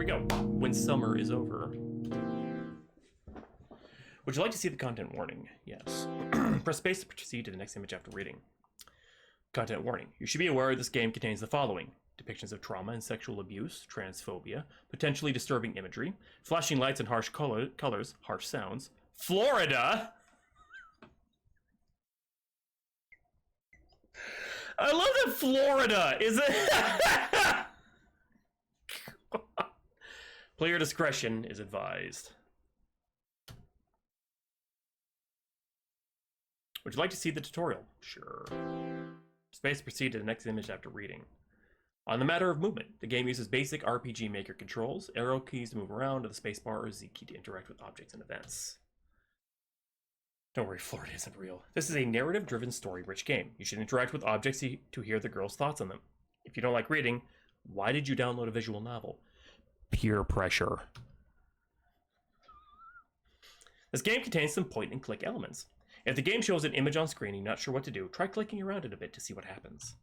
we go. When summer is over. Would you like to see the content warning? Yes. Press space to proceed to the next image after reading. Content warning. You should be aware this game contains the following: depictions of trauma and sexual abuse, transphobia, potentially disturbing imagery, flashing lights and harsh colors, harsh sounds. Florida! I love that Florida is it. Player discretion is advised. Would you like to see the tutorial? Sure. Space proceed to the next image after reading. On the matter of movement, the game uses basic RPG Maker controls, arrow keys to move around, and the spacebar or Z key to interact with objects and events. Don't worry, Florida isn't real. This is a narrative-driven, story-rich game. You should interact with objects to hear the girl's thoughts on them. If you don't like reading, why did you download a visual novel? Peer pressure. This game contains some point-and-click elements. If the game shows an image on screen and you're not sure what to do, try clicking around it a bit to see what happens.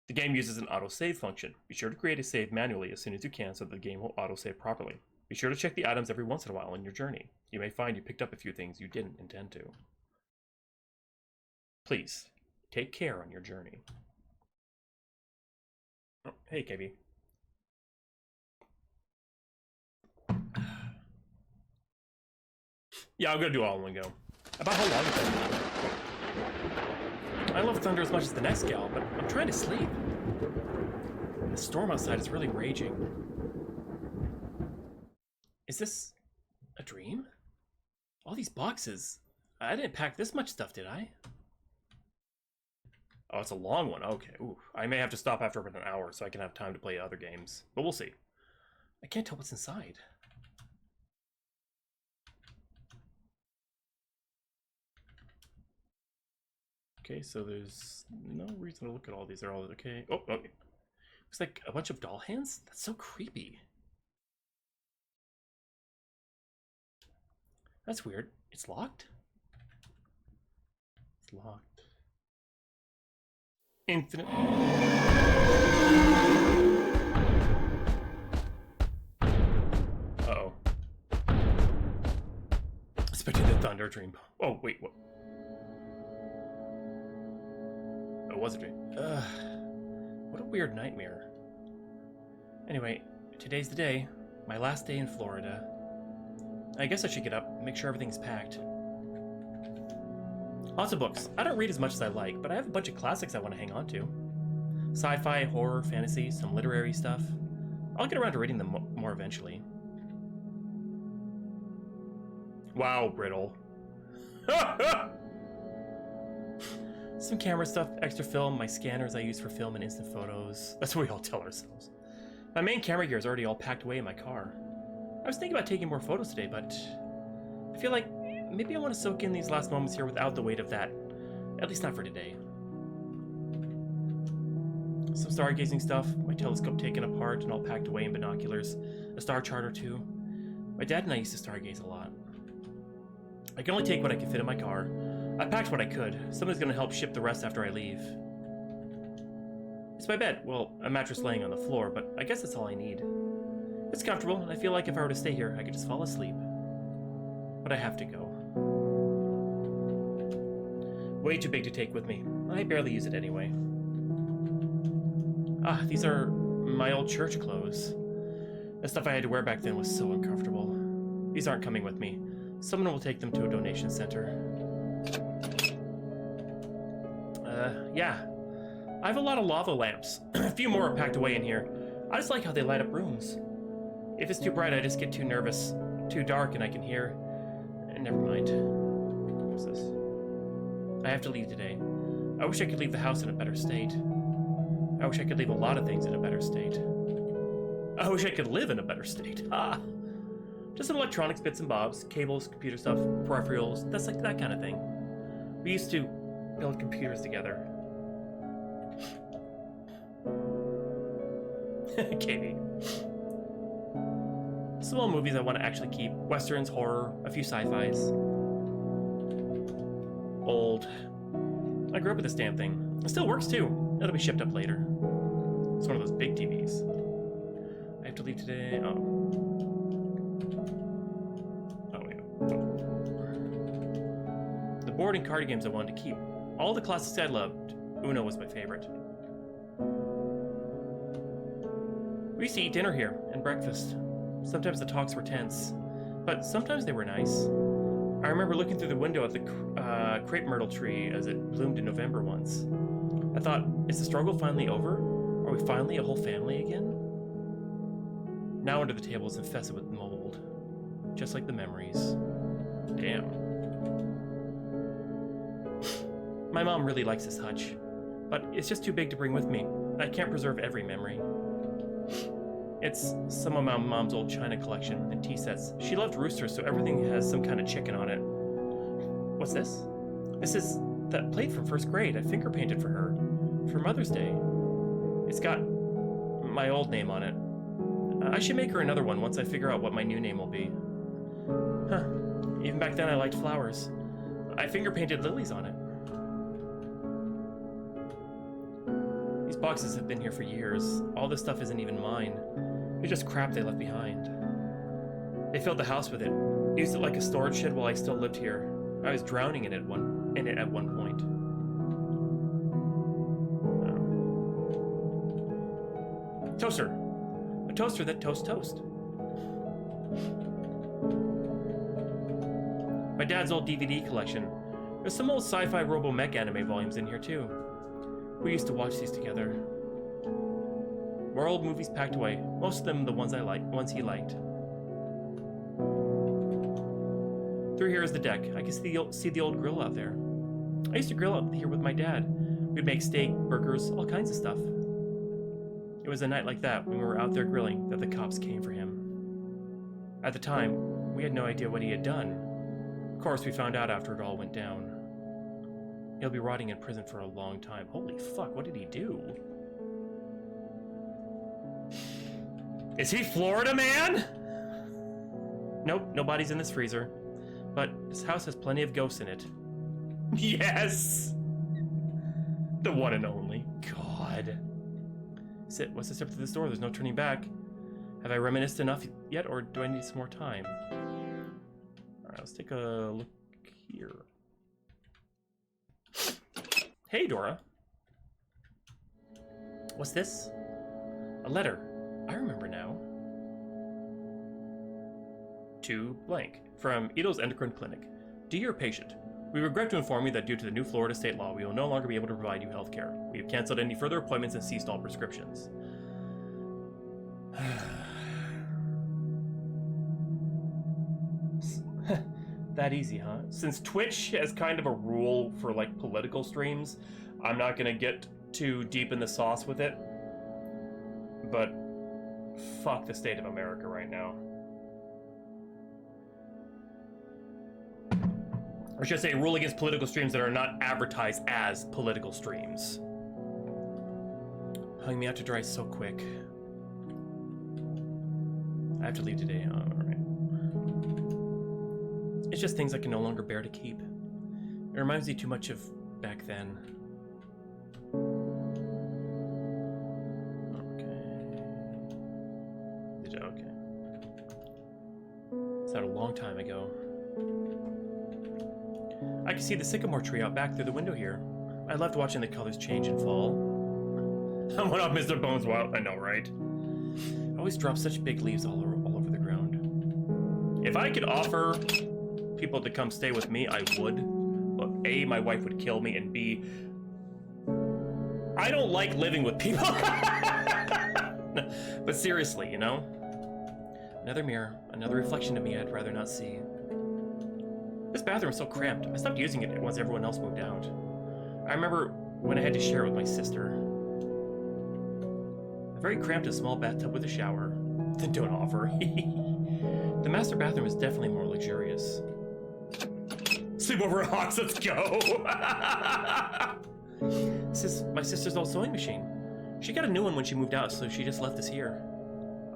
The game uses an autosave function. Be sure to create a save manually as soon as you can so that the game will autosave properly. Be sure to check the items every once in a while on your journey. You may find you picked up a few things you didn't intend to. Please, take care on your journey. Oh, hey, KB. Yeah, I'm gonna do all in one go. About how long is that? I love thunder as much as the next gal, but I'm trying to sleep. The storm outside is really raging. Is this a dream? All these boxes. I didn't pack this much stuff, did I? Oh, it's a long one. Okay. Ooh, I may have to stop after about an hour so I can have time to play other games. But we'll see. I can't tell what's inside. Okay, so there's no reason to look at all these. They're all okay. Oh, okay. Looks like a bunch of doll hands? That's so creepy. That's weird. It's locked? It's locked. Infinite. Uh-oh. Expecting the thunder dream. Oh, wait, what? It was a dream. What a weird nightmare. Anyway, today's the day. My last day in Florida. I guess I should get up, make sure everything's packed. Lots of books. I don't read as much as I like, but I have a bunch of classics I want to hang on to. Sci-fi, horror, fantasy, some literary stuff. I'll get around to reading them more eventually. Wow, brittle. Some camera stuff, extra film, my scanners I use for film and instant photos. That's what we all tell ourselves. My main camera gear is already all packed away in my car. I was thinking about taking more photos today, but I feel like maybe I want to soak in these last moments here without the weight of that. At least not for today. Some stargazing stuff, my telescope taken apart and all packed away in binoculars, a star chart or two. My dad and I used to stargaze a lot. I can only take what I can fit in my car. I packed what I could. Someone's gonna help ship the rest after I leave. It's my bed. Well, a mattress laying on the floor, but I guess that's all I need. It's comfortable, and I feel like if I were to stay here, I could just fall asleep. But I have to go. Way too big to take with me. I barely use it anyway. Ah, these are my old church clothes. The stuff I had to wear back then was so uncomfortable. These aren't coming with me. Someone will take them to a donation center. Yeah. I have a lot of lava lamps. A few more are packed away in here. I just like how they light up rooms. If it's too bright, I just get too nervous. Too dark and I can hear... Never mind. What's this? I have to leave today. I wish I could leave the house in a better state. I wish I could leave a lot of things in a better state. I wish I could live in a better state. Ah! Just some electronics bits and bobs, cables, computer stuff, peripherals, that's like that kind of thing. We used to build computers together. KB. Some old movies I want to actually keep. Westerns, horror, a few sci-fis. Old. I grew up with this damn thing. It still works too. It'll be shipped up later. It's one of those big TVs. I have to leave today. Oh. Oh, wait. The board and card games I wanted to keep. All the classics I loved. Uno was my favorite. We used to eat dinner here and breakfast. Sometimes the talks were tense, but sometimes they were nice. I remember looking through the window at the crepe myrtle tree as it bloomed in November once. I thought, is the struggle finally over? Are we finally a whole family again? Now under the table is infested with mold, just like the memories. Damn. My mom really likes this hutch, but it's just too big to bring with me. I can't preserve every memory. It's some of my mom's old china collection and tea sets. She loved roosters, so everything has some kind of chicken on it. What's this? This is that plate from first grade I finger painted for her for Mother's Day. It's got my old name on it. I should make her another one once I figure out what my new name will be. Huh. Even back then I liked flowers. I finger painted lilies on it. These boxes have been here for years. All this stuff isn't even mine. It's just crap they left behind. They filled the house with it. Used it like a storage shed while I still lived here. I was drowning in it at one point. Toaster. A toaster that toasts toast. My dad's old DVD collection. There's some old sci-fi robo-mech anime volumes in here too. We used to watch these together. More old movies packed away. Most of them the ones ones he liked. Through here is the deck. I can see the old grill out there. I used to grill out here with my dad. We'd make steak, burgers, all kinds of stuff. It was a night like that, when we were out there grilling, that the cops came for him. At the time, we had no idea what he had done. Of course, we found out after it all went down. He'll be rotting in prison for a long time. Holy fuck, what did he do? Is he Florida Man? Nope, no bodies in this freezer. But this house has plenty of ghosts in it. Yes! The one and only. God. What's the step to this door? There's no turning back. Have I reminisced enough yet, or do I need some more time? Alright, let's take a look here. Hey, Dora. What's this? A letter. I remember now. To blank. From Ito's Endocrine Clinic. Dear patient, we regret to inform you that due to the new Florida state law, we will no longer be able to provide you health care. We have canceled any further appointments and ceased all prescriptions. That easy, huh? Since Twitch has kind of a rule for, like, political streams, I'm not gonna get too deep in the sauce with it. But fuck the state of America right now. Or should I say, rule against political streams that are not advertised as political streams. Hung me out to dry so quick. I have to leave today. Oh, alright. It's just things I can no longer bear to keep. It reminds me too much of back then. Okay. It's out a long time ago. I can see the sycamore tree out back through the window here. I loved watching the colors change and fall. I went off Mr. Bones wild. I know, right? I always drop such big leaves all over the ground. If I could offer people to come stay with me, I would. But A, my wife would kill me, and B, I don't like living with people. But seriously, you know? Another mirror, another reflection of me I'd rather not see. This bathroom is so cramped. I stopped using it once everyone else moved out. I remember when I had to share it with my sister. A very cramped and small bathtub with a shower. Then don't offer. The master bathroom is definitely more luxurious. Sleepover Hawks, let's go! This is my sister's old sewing machine. She got a new one when she moved out, so she just left this here.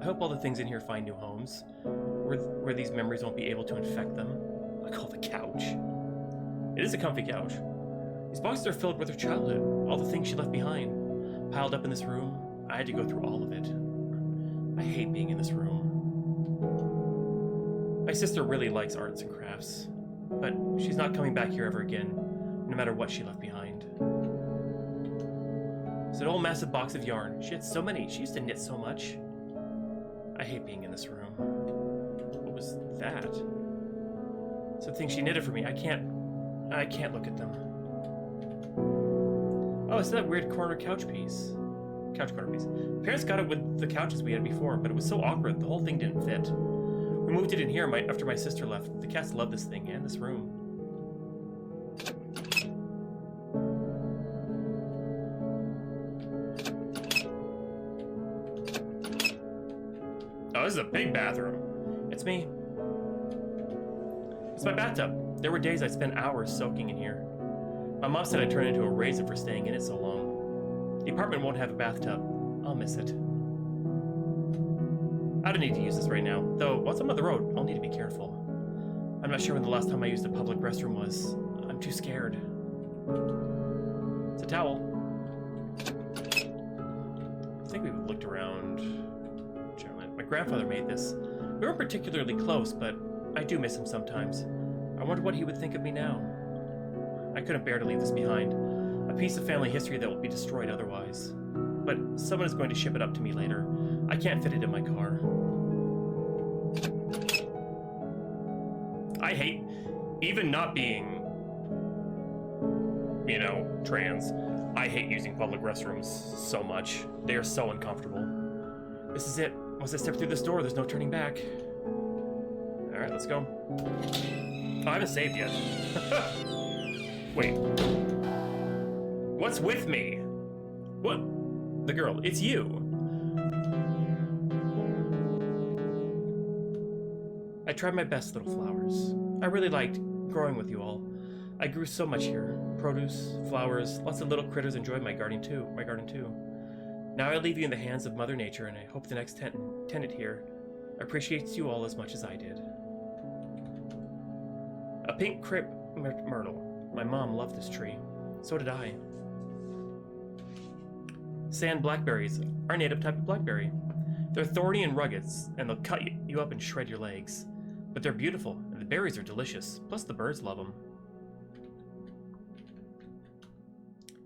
I hope all the things in here find new homes, where these memories won't be able to infect them. I call the couch. It is a comfy couch. These boxes are filled with her childhood, all the things she left behind. Piled up in this room, I had to go through all of it. I hate being in this room. My sister really likes arts and crafts, but she's not coming back here ever again, no matter what she left behind. It's an old massive box of yarn. She had so many. She used to knit so much. I hate being in this room. What was that? Something she knitted for me. I can't look at them. Oh, it's that weird corner couch piece. Couch corner piece. Parents got it with the couches we had before, but it was so awkward. The whole thing didn't fit. We moved it in here after my sister left. The cats love this thing and this room. Oh, this is a big bathroom. It's me. It's my bathtub. There were days I spent hours soaking in here. My mom said I turned into a raisin for staying in it so long. The apartment won't have a bathtub. I'll miss it. I don't need to use this right now, though once I'm on the road, I'll need to be careful. I'm not sure when the last time I used a public restroom was. I'm too scared. It's a towel. I think we looked around. My grandfather made this. We weren't particularly close, but I do miss him sometimes. I wonder what he would think of me now. I couldn't bear to leave this behind. A piece of family history that will be destroyed otherwise. But someone is going to ship it up to me later. I can't fit it in my car. I hate, even not being, you know, trans, I hate using public restrooms so much. They are so uncomfortable. This is it. Once I step through this door, there's no turning back. Alright, let's go. Oh, I haven't saved yet. Wait. What's with me? What? The girl, it's you. I tried my best, little flowers. I really liked growing with you all. I grew so much here. Produce, flowers, lots of little critters enjoyed my garden too. Now I leave you in the hands of Mother Nature, and I hope the next tenant here appreciates you all as much as I did. A pink crepe myrtle. My mom loved this tree. So did I. Sand blackberries, our native type of blackberry. They're thorny and rugged, and they'll cut you up and shred your legs. But they're beautiful, and the berries are delicious. Plus the birds love them.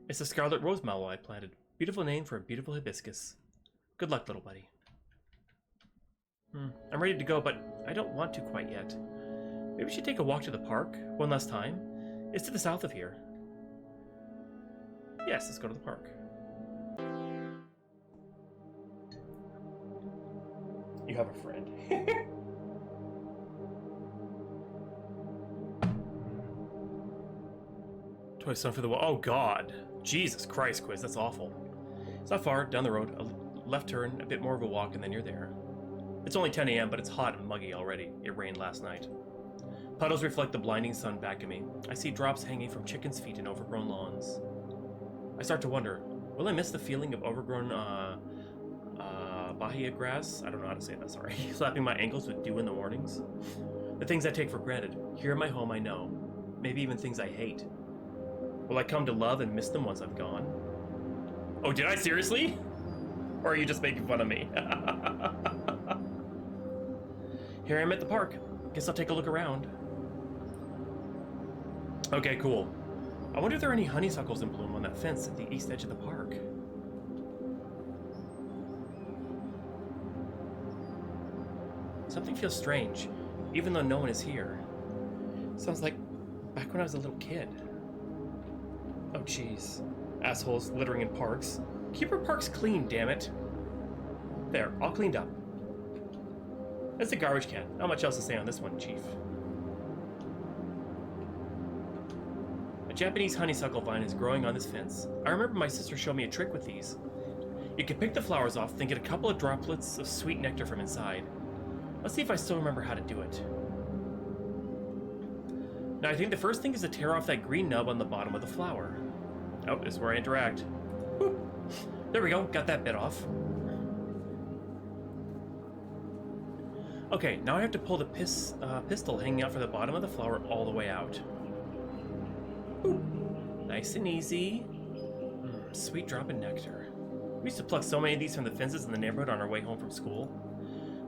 It's a scarlet rose mallow I planted. Beautiful name for a beautiful hibiscus. Good luck, little buddy. I'm ready to go, but I don't want to quite yet. Maybe we should take a walk to the park one last time. It's to the south of here. Yes, let's go to the park. You have a friend. Toy son for the wall. Oh god. Jesus Christ, Quiz, that's awful. It's not far, down the road, a left turn, a bit more of a walk, and then you're there. It's only 10 a.m., but it's hot and muggy already. It rained last night. Puddles reflect the blinding sun back at me. I see drops hanging from chickens' feet in overgrown lawns. I start to wonder, will I miss the feeling of overgrown, bahia grass? I don't know how to say that, sorry. Slapping my ankles with dew in the mornings? The things I take for granted. Here in my home, I know. Maybe even things I hate. Will I come to love and miss them once I'm gone? Oh, did I seriously? Or are you just making fun of me? Here I'm at the park. Guess I'll take a look around. Okay, cool. I wonder if there are any honeysuckles in bloom on that fence at the east edge of the park. Something feels strange, even though no one is here. Sounds like back when I was a little kid. Oh jeez. Assholes littering in parks. Keep our parks clean, damn it. There, all cleaned up. That's a garbage can. Not much else to say on this one, Chief. A Japanese honeysuckle vine is growing on this fence. I remember my sister showed me a trick with these. You can pick the flowers off, then get a couple of droplets of sweet nectar from inside. Let's see if I still remember how to do it. Now I think the first thing is to tear off that green nub on the bottom of the flower. Oh, this is where I interact. Whoop. There we go, got that bit off. Okay, now I have to pull the pistil hanging out from the bottom of the flower all the way out. Boop. Nice and easy. Sweet drop of nectar. We used to pluck so many of these from the fences in the neighborhood on our way home from school.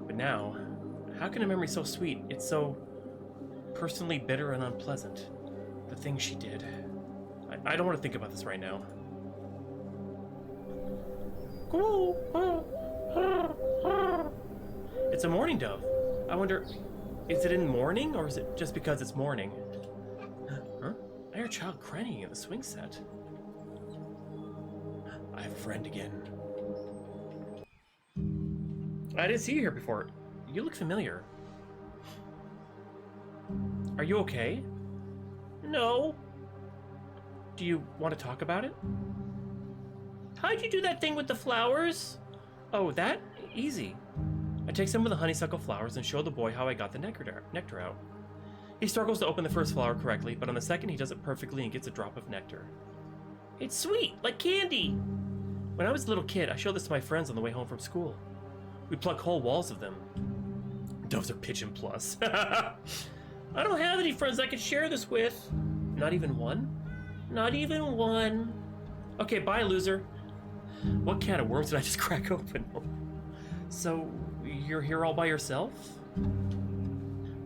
But now, how can a memory so sweet, it's so personally bitter and unpleasant? The things she did. I don't want to think about this right now. It's a mourning dove. I wonder, is it in mourning, or is it just because it's morning? Huh? I hear a child crying in the swing set. I have a friend again. I didn't see you here before. You look familiar. Are you okay? No. Do you want to talk about it? How'd you do that thing with the flowers? Oh, that? Easy. I take some of the honeysuckle flowers and show the boy how I got the nectar out. He struggles to open the first flower correctly, but on the second he does it perfectly and gets a drop of nectar. It's sweet, like candy. When I was a little kid, I showed this to my friends on the way home from school. We pluck whole walls of them. Doves are pigeon plus. I don't have any friends I could share this with. Not even one? Not even one. Okay, bye, loser. What can of worms did I just crack open? So, you're here all by yourself?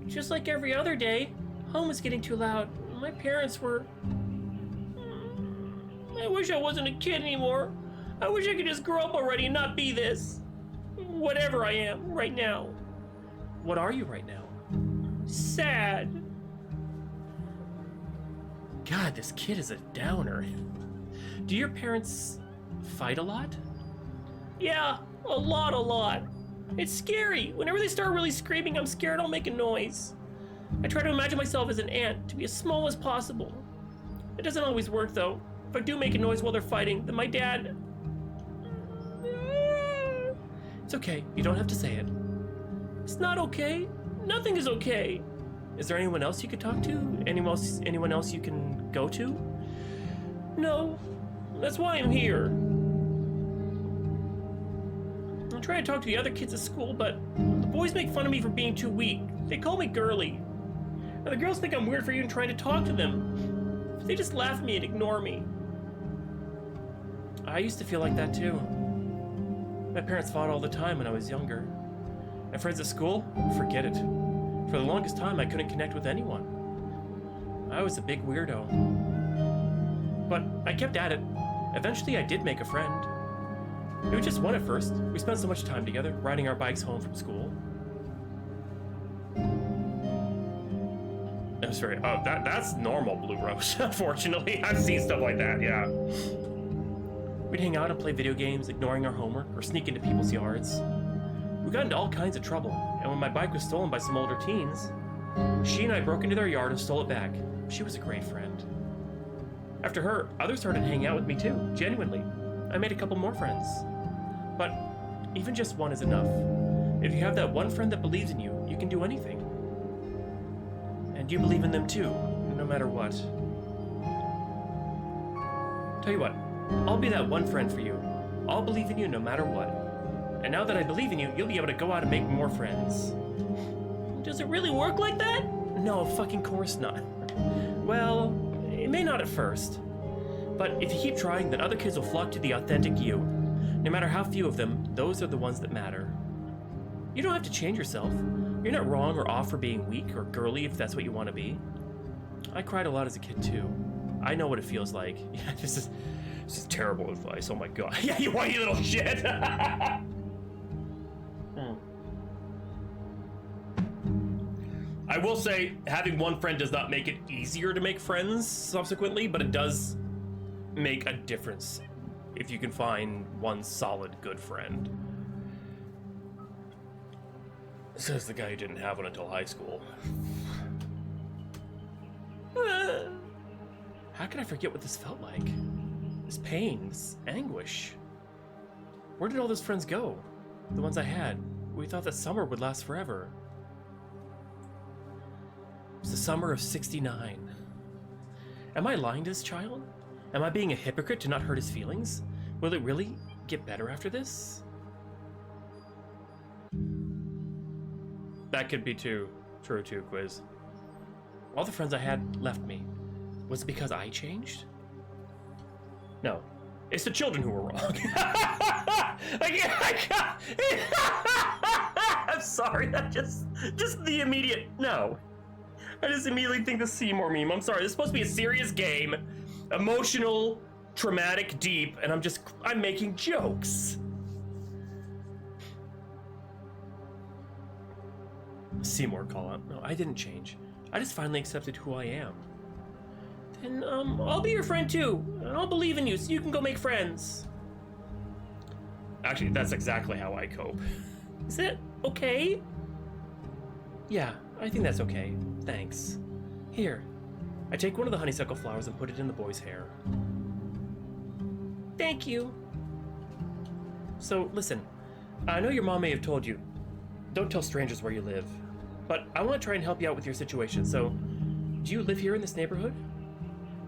Just like every other day. Home is getting too loud. My parents were... I wish I wasn't a kid anymore. I wish I could just grow up already and not be this. Whatever I am right now. What are you right now? Sad. God, this kid is a downer. Do your parents fight a lot? Yeah, a lot. It's scary. Whenever they start really screaming, I'm scared I'll make a noise. I try to imagine myself as an ant, to be as small as possible. It doesn't always work, though. If I do make a noise while they're fighting, then my dad... It's okay. You don't have to say it. It's not okay. Nothing is okay. Is there anyone else you could talk to? Anyone else you can go to? No. That's why I'm here. I'm trying to talk to the other kids at school, but the boys make fun of me for being too weak. They call me girly. And the girls think I'm weird for even trying to talk to them. They just laugh at me and ignore me. I used to feel like that too. My parents fought all the time when I was younger. My friends at school? Forget it. For the longest time, I couldn't connect with anyone. I was a big weirdo. But I kept at it. Eventually, I did make a friend. It was just one at first. We spent so much time together, riding our bikes home from school. I'm sorry. Oh, that's normal, Blue Rose. Unfortunately, I've seen stuff like that, yeah. We'd hang out and play video games, ignoring our homework, or sneak into people's yards. We got into all kinds of trouble, and when my bike was stolen by some older teens, she and I broke into their yard and stole it back. She was a great friend. After her, others started hanging out with me too, genuinely. I made a couple more friends. But even just one is enough. If you have that one friend that believes in you, you can do anything. And you believe in them too, no matter what. Tell you what, I'll be that one friend for you. I'll believe in you no matter what. And now that I believe in you, you'll be able to go out and make more friends. Does it really work like that? No, fucking course not. Well, it may not at first. But if you keep trying, then other kids will flock to the authentic you. No matter how few of them, those are the ones that matter. You don't have to change yourself. You're not wrong or off for being weak or girly if that's what you want to be. I cried a lot as a kid too. I know what it feels like. Yeah, this is terrible advice. Oh my god. Yeah, you whiny little shit. I will say, having one friend does not make it easier to make friends subsequently, but it does make a difference if you can find one solid good friend. Says the guy who didn't have one until high school. How can I forget what this felt like? This pain, this anguish. Where did all those friends go? The ones I had. We thought that summer would last forever. It was the summer of '69. Am I lying to this child? Am I being a hypocrite to not hurt his feelings? Will it really get better after this? That could be true too, Quiz. All the friends I had left me. Was it because I changed? No. It's the children who were wrong. I'm sorry, that just the immediate, no. I just immediately think the Seymour meme. I'm sorry, this is supposed to be a serious game. Emotional, traumatic, deep, and I'm making jokes. Seymour call out. No, I didn't change. I just finally accepted who I am. Then, I'll be your friend too. I'll believe in you so you can go make friends. Actually, that's exactly how I cope. Is it okay? Yeah, I think that's okay. Thanks. Here. I take one of the honeysuckle flowers and put it in the boy's hair. Thank you. So, listen. I know your mom may have told you, don't tell strangers where you live. But I want to try and help you out with your situation, so... Do you live here in this neighborhood?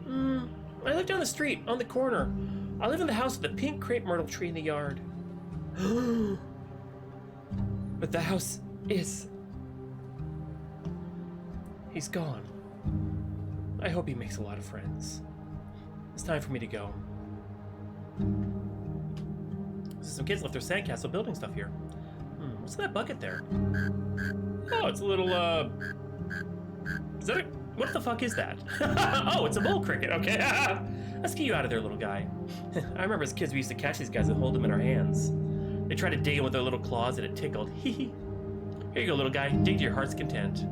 I live down the street, on the corner. I live in the house with the pink crepe myrtle tree in the yard. But the house is... He's gone. I hope he makes a lot of friends. It's time for me to go. Some kids left their sandcastle building stuff here. What's in that bucket there? Oh, it's a little, Is that a... What the fuck is that? Oh, it's a bull cricket. Okay. Let's get you out of there, little guy. I remember as kids we used to catch these guys and hold them in our hands. They tried to dig in with their little claws and it tickled. Hee. Here you go, little guy. Dig to your heart's content.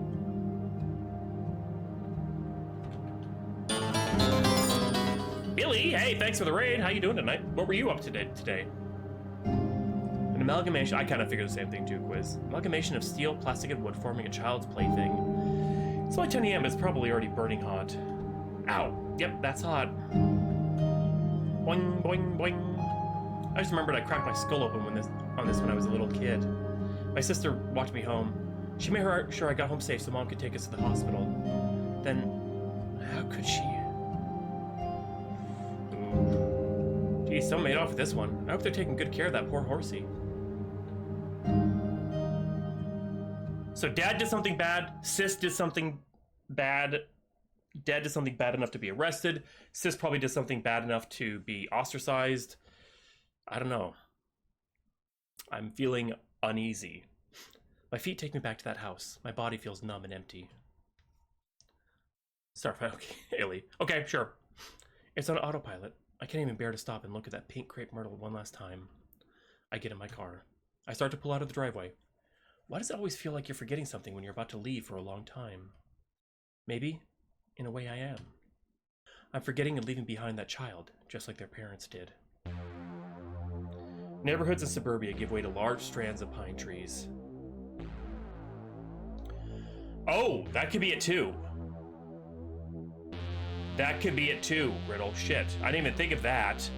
Billy, hey, thanks for the raid. How you doing tonight? What were you up to today? An amalgamation. I kind of figured the same thing too, Quiz. Amalgamation of steel, plastic, and wood forming a child's plaything. It's only 10 a.m., but it's probably already burning hot. Ow. Yep, that's hot. Boing, boing, boing. I just remembered I cracked my skull open on this when I was a little kid. My sister walked me home. She made sure I got home safe so Mom could take us to the hospital. Then, how could she? Ooh. Geez, someone made off with this one. I hope they're taking good care of that poor horsey. So Dad did something bad, Sis did something bad, Dad did something bad enough to be arrested, Sis probably did something bad enough to be ostracized. I don't know. I'm feeling uneasy. My feet take me back to that house. My body feels numb and empty. Starfire, okay, Ailey. Okay, sure. It's on autopilot. I can't even bear to stop and look at that pink crepe myrtle one last time. I get in my car. I start to pull out of the driveway. Why does it always feel like you're forgetting something when you're about to leave for a long time? Maybe, in a way I am. I'm forgetting and leaving behind that child, just like their parents did. Neighborhoods in suburbia give way to large strands of pine trees. Oh, that could be it too. That could be it too, Riddle. Shit, I didn't even think of that.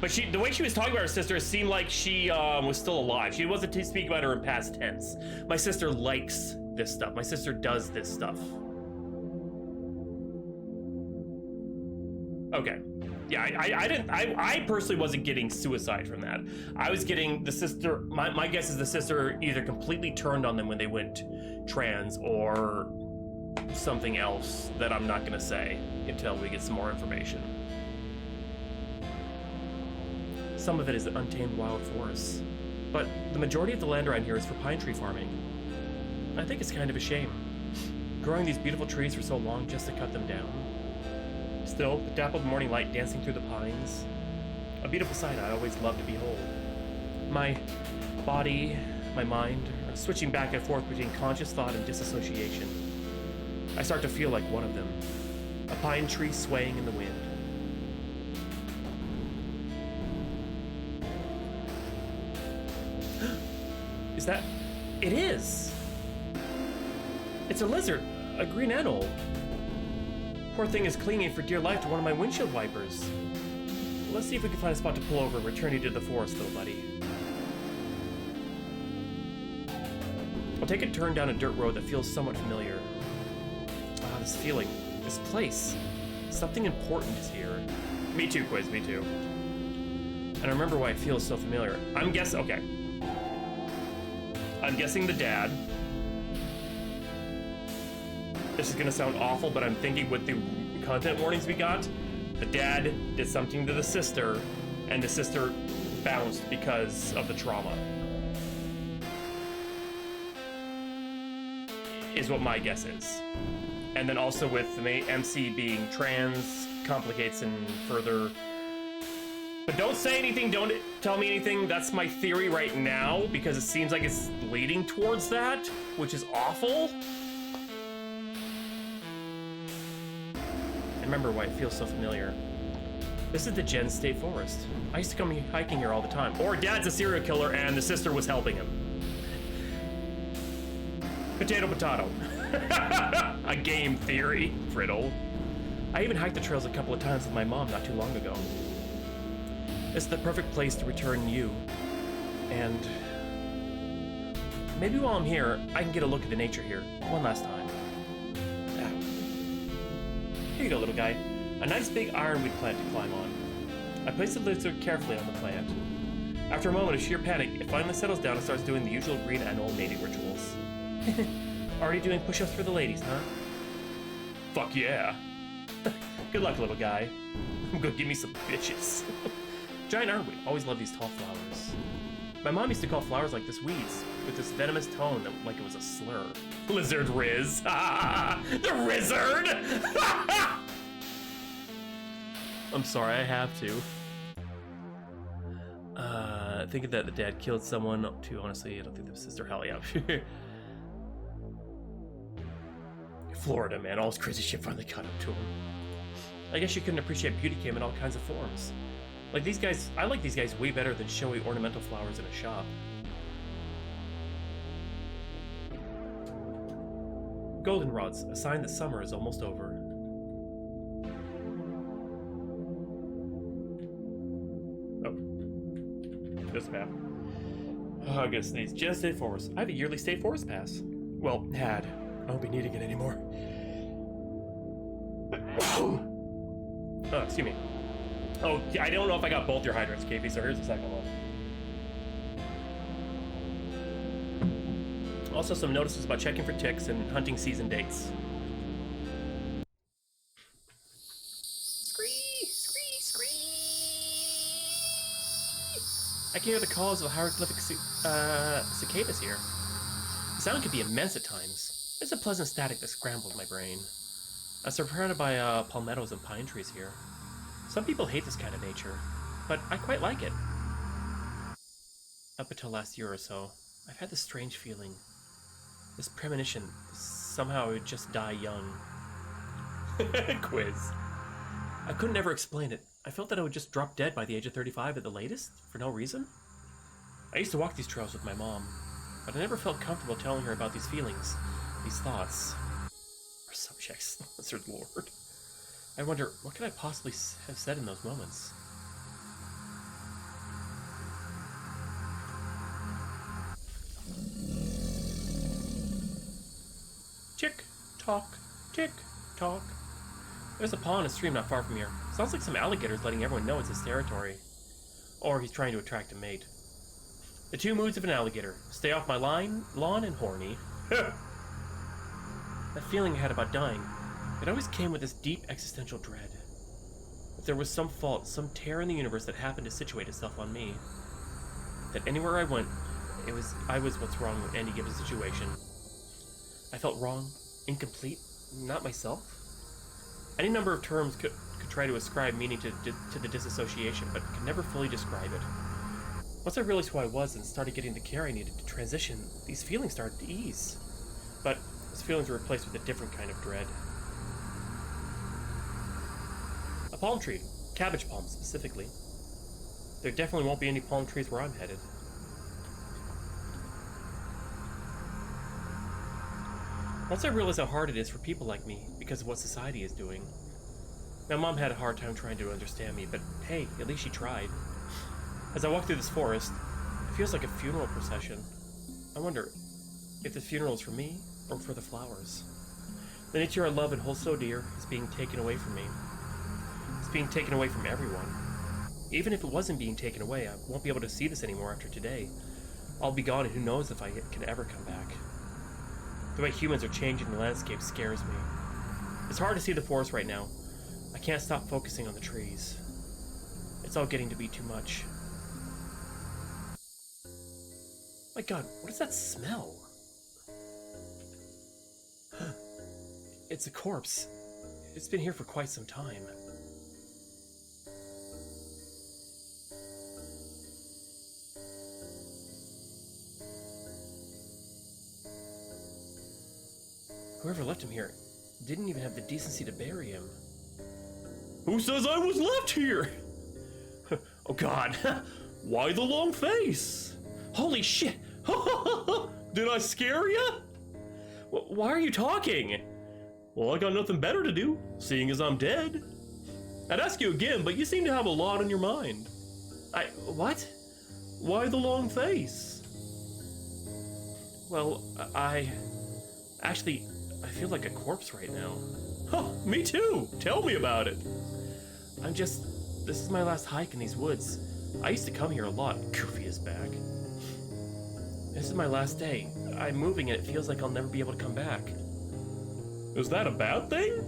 But the way she was talking about her sister seemed like she was still alive. She wasn't speaking about her in past tense. My sister likes this stuff. My sister does this stuff. Okay. Yeah, I personally wasn't getting suicide from that. I was getting the sister, my guess is the sister either completely turned on them when they went trans or something else that I'm not gonna say until we get some more information. Some of it is untamed wild forests, but the majority of the land around here is for pine tree farming. I think it's kind of a shame, growing these beautiful trees for so long just to cut them down. Still, the dappled morning light dancing through the pines, a beautiful sight I always loved to behold. My body, my mind, are switching back and forth between conscious thought and disassociation. I start to feel like one of them, a pine tree swaying in the wind. Is that... It is! It's a lizard, a green animal. Poor thing is clinging for dear life to one of my windshield wipers. Let's see if we can find a spot to pull over and return you to the forest, little buddy. I'll take a turn down a dirt road that feels somewhat familiar. Ah, this feeling, this place. Something important is here. Me too, Quiz, me too. And I remember why it feels so familiar. I'm guessing, okay. I'm guessing the dad. This is gonna sound awful, but I'm thinking with the content warnings we got, the dad did something to the sister, and the sister bounced because of the trauma. Is what my guess is. And then also with the MC being trans complicates and further. But don't say anything, don't tell me anything. That's my theory right now, because it seems like it's leading towards that, which is awful. I remember why it feels so familiar. This is the Jen State Forest. I used to come hiking here all the time. Or Dad's a serial killer and the sister was helping him. Potato, potato. A game theory, Friddle. I even hiked the trails a couple of times with my mom not too long ago. This is the perfect place to return you. And maybe while I'm here, I can get a look at the nature here one last time. Here you go, little guy. A nice big ironweed plant to climb on. I placed the lizard carefully on the plant. After a moment of sheer panic, it finally settles down and starts doing the usual green annual mating rituals. Already doing push-ups for the ladies, huh? Fuck yeah. Good luck, little guy. Go give me some bitches. Giant ironweed. Always love these tall flowers. My mom used to call flowers like this weeds, with this venomous tone that like it was a slur. Lizard Riz. The Rizzard! I'm sorry, I have to. Thinking that the dad killed someone, too, honestly, I don't think that was sister. Hell yeah. Florida, man, all this crazy shit finally caught up to him. I guess you couldn't appreciate beauty came in all kinds of forms. Like these guys, I like these guys way better than showy ornamental flowers in a shop. Goldenrods, a sign that summer is almost over. This map. Oh, I'm gonna sneeze. Jen State Forest. I have a yearly State Forest pass. Well, had. I won't be needing it anymore. Oh, excuse me. Oh, I don't know if I got both your hydrants, KP, so here's the second one. Also, some notices about checking for ticks and hunting season dates. I can hear the calls of hieroglyphic cicadas here. The sound can be immense at times. It's a pleasant static that scrambles my brain. I'm surrounded by palmettos and pine trees here. Some people hate this kind of nature, but I quite like it. Up until last year or so, I've had this strange feeling. This premonition, somehow I would just die young. Quiz. I couldn't ever explain it. I felt that I would just drop dead by the age of 35 at the latest, for no reason. I used to walk these trails with my mom, but I never felt comfortable telling her about these feelings, these thoughts, or subjects, Lizard Lord. I wonder, what could I possibly have said in those moments? Tick, tock, tick, tock. There's a pond and stream not far from here. Sounds like some alligator's letting everyone know it's his territory. Or he's trying to attract a mate. The two moods of an alligator. Stay off my lawn and horny. That feeling I had about dying, it always came with this deep existential dread. If there was some fault, some tear in the universe that happened to situate itself on me. That anywhere I went, I was what's wrong with any given situation. I felt wrong, incomplete, not myself. Any number of terms could try to ascribe meaning to the disassociation, but could never fully describe it. Once I realized who I was and started getting the care I needed to transition, these feelings started to ease. But those feelings were replaced with a different kind of dread. A palm tree, cabbage palm specifically. There definitely won't be any palm trees where I'm headed. Once I realized how hard it is for people like me because of what society is doing. My mom had a hard time trying to understand me, but hey, at least she tried. As I walk through this forest, it feels like a funeral procession. I wonder if the funeral is for me or for the flowers. The nature I love and hold so dear is being taken away from me. It's being taken away from everyone. Even if it wasn't being taken away, I won't be able to see this anymore after today. I'll be gone and who knows if I can ever come back. The way humans are changing the landscape scares me. It's hard to see the forest right now. can't stop focusing on the trees. It's all getting to be too much. My god, what is that smell? It's a corpse. It's been here for quite some time. Whoever left him here didn't even have the decency to bury him. Who says I was left here? Oh god, why the long face? Holy shit! Did I scare you? Why are you talking? Well, I got nothing better to do, seeing as I'm dead. I'd ask you again, but you seem to have a lot on your mind. What? Why the long face? Well, actually, I feel like a corpse right now. Huh, me too! Tell me about it! This is my last hike in these woods. I used to come here a lot. Goofy is back. This is my last day. I'm moving and it feels like I'll never be able to come back. Is that a bad thing?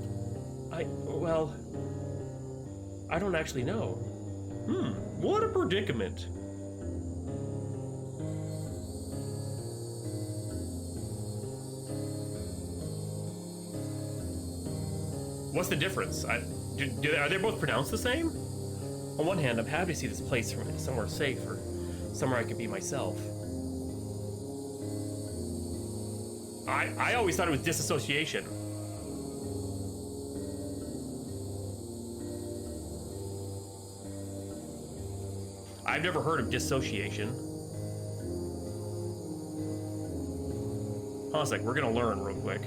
Well, I don't actually know. What a predicament. What's the difference? Are they both pronounced the same? On one hand, I'm happy to see this place from somewhere safe or somewhere I can be myself. I always thought it was disassociation. I've never heard of dissociation. Hold on a sec, we're gonna learn real quick.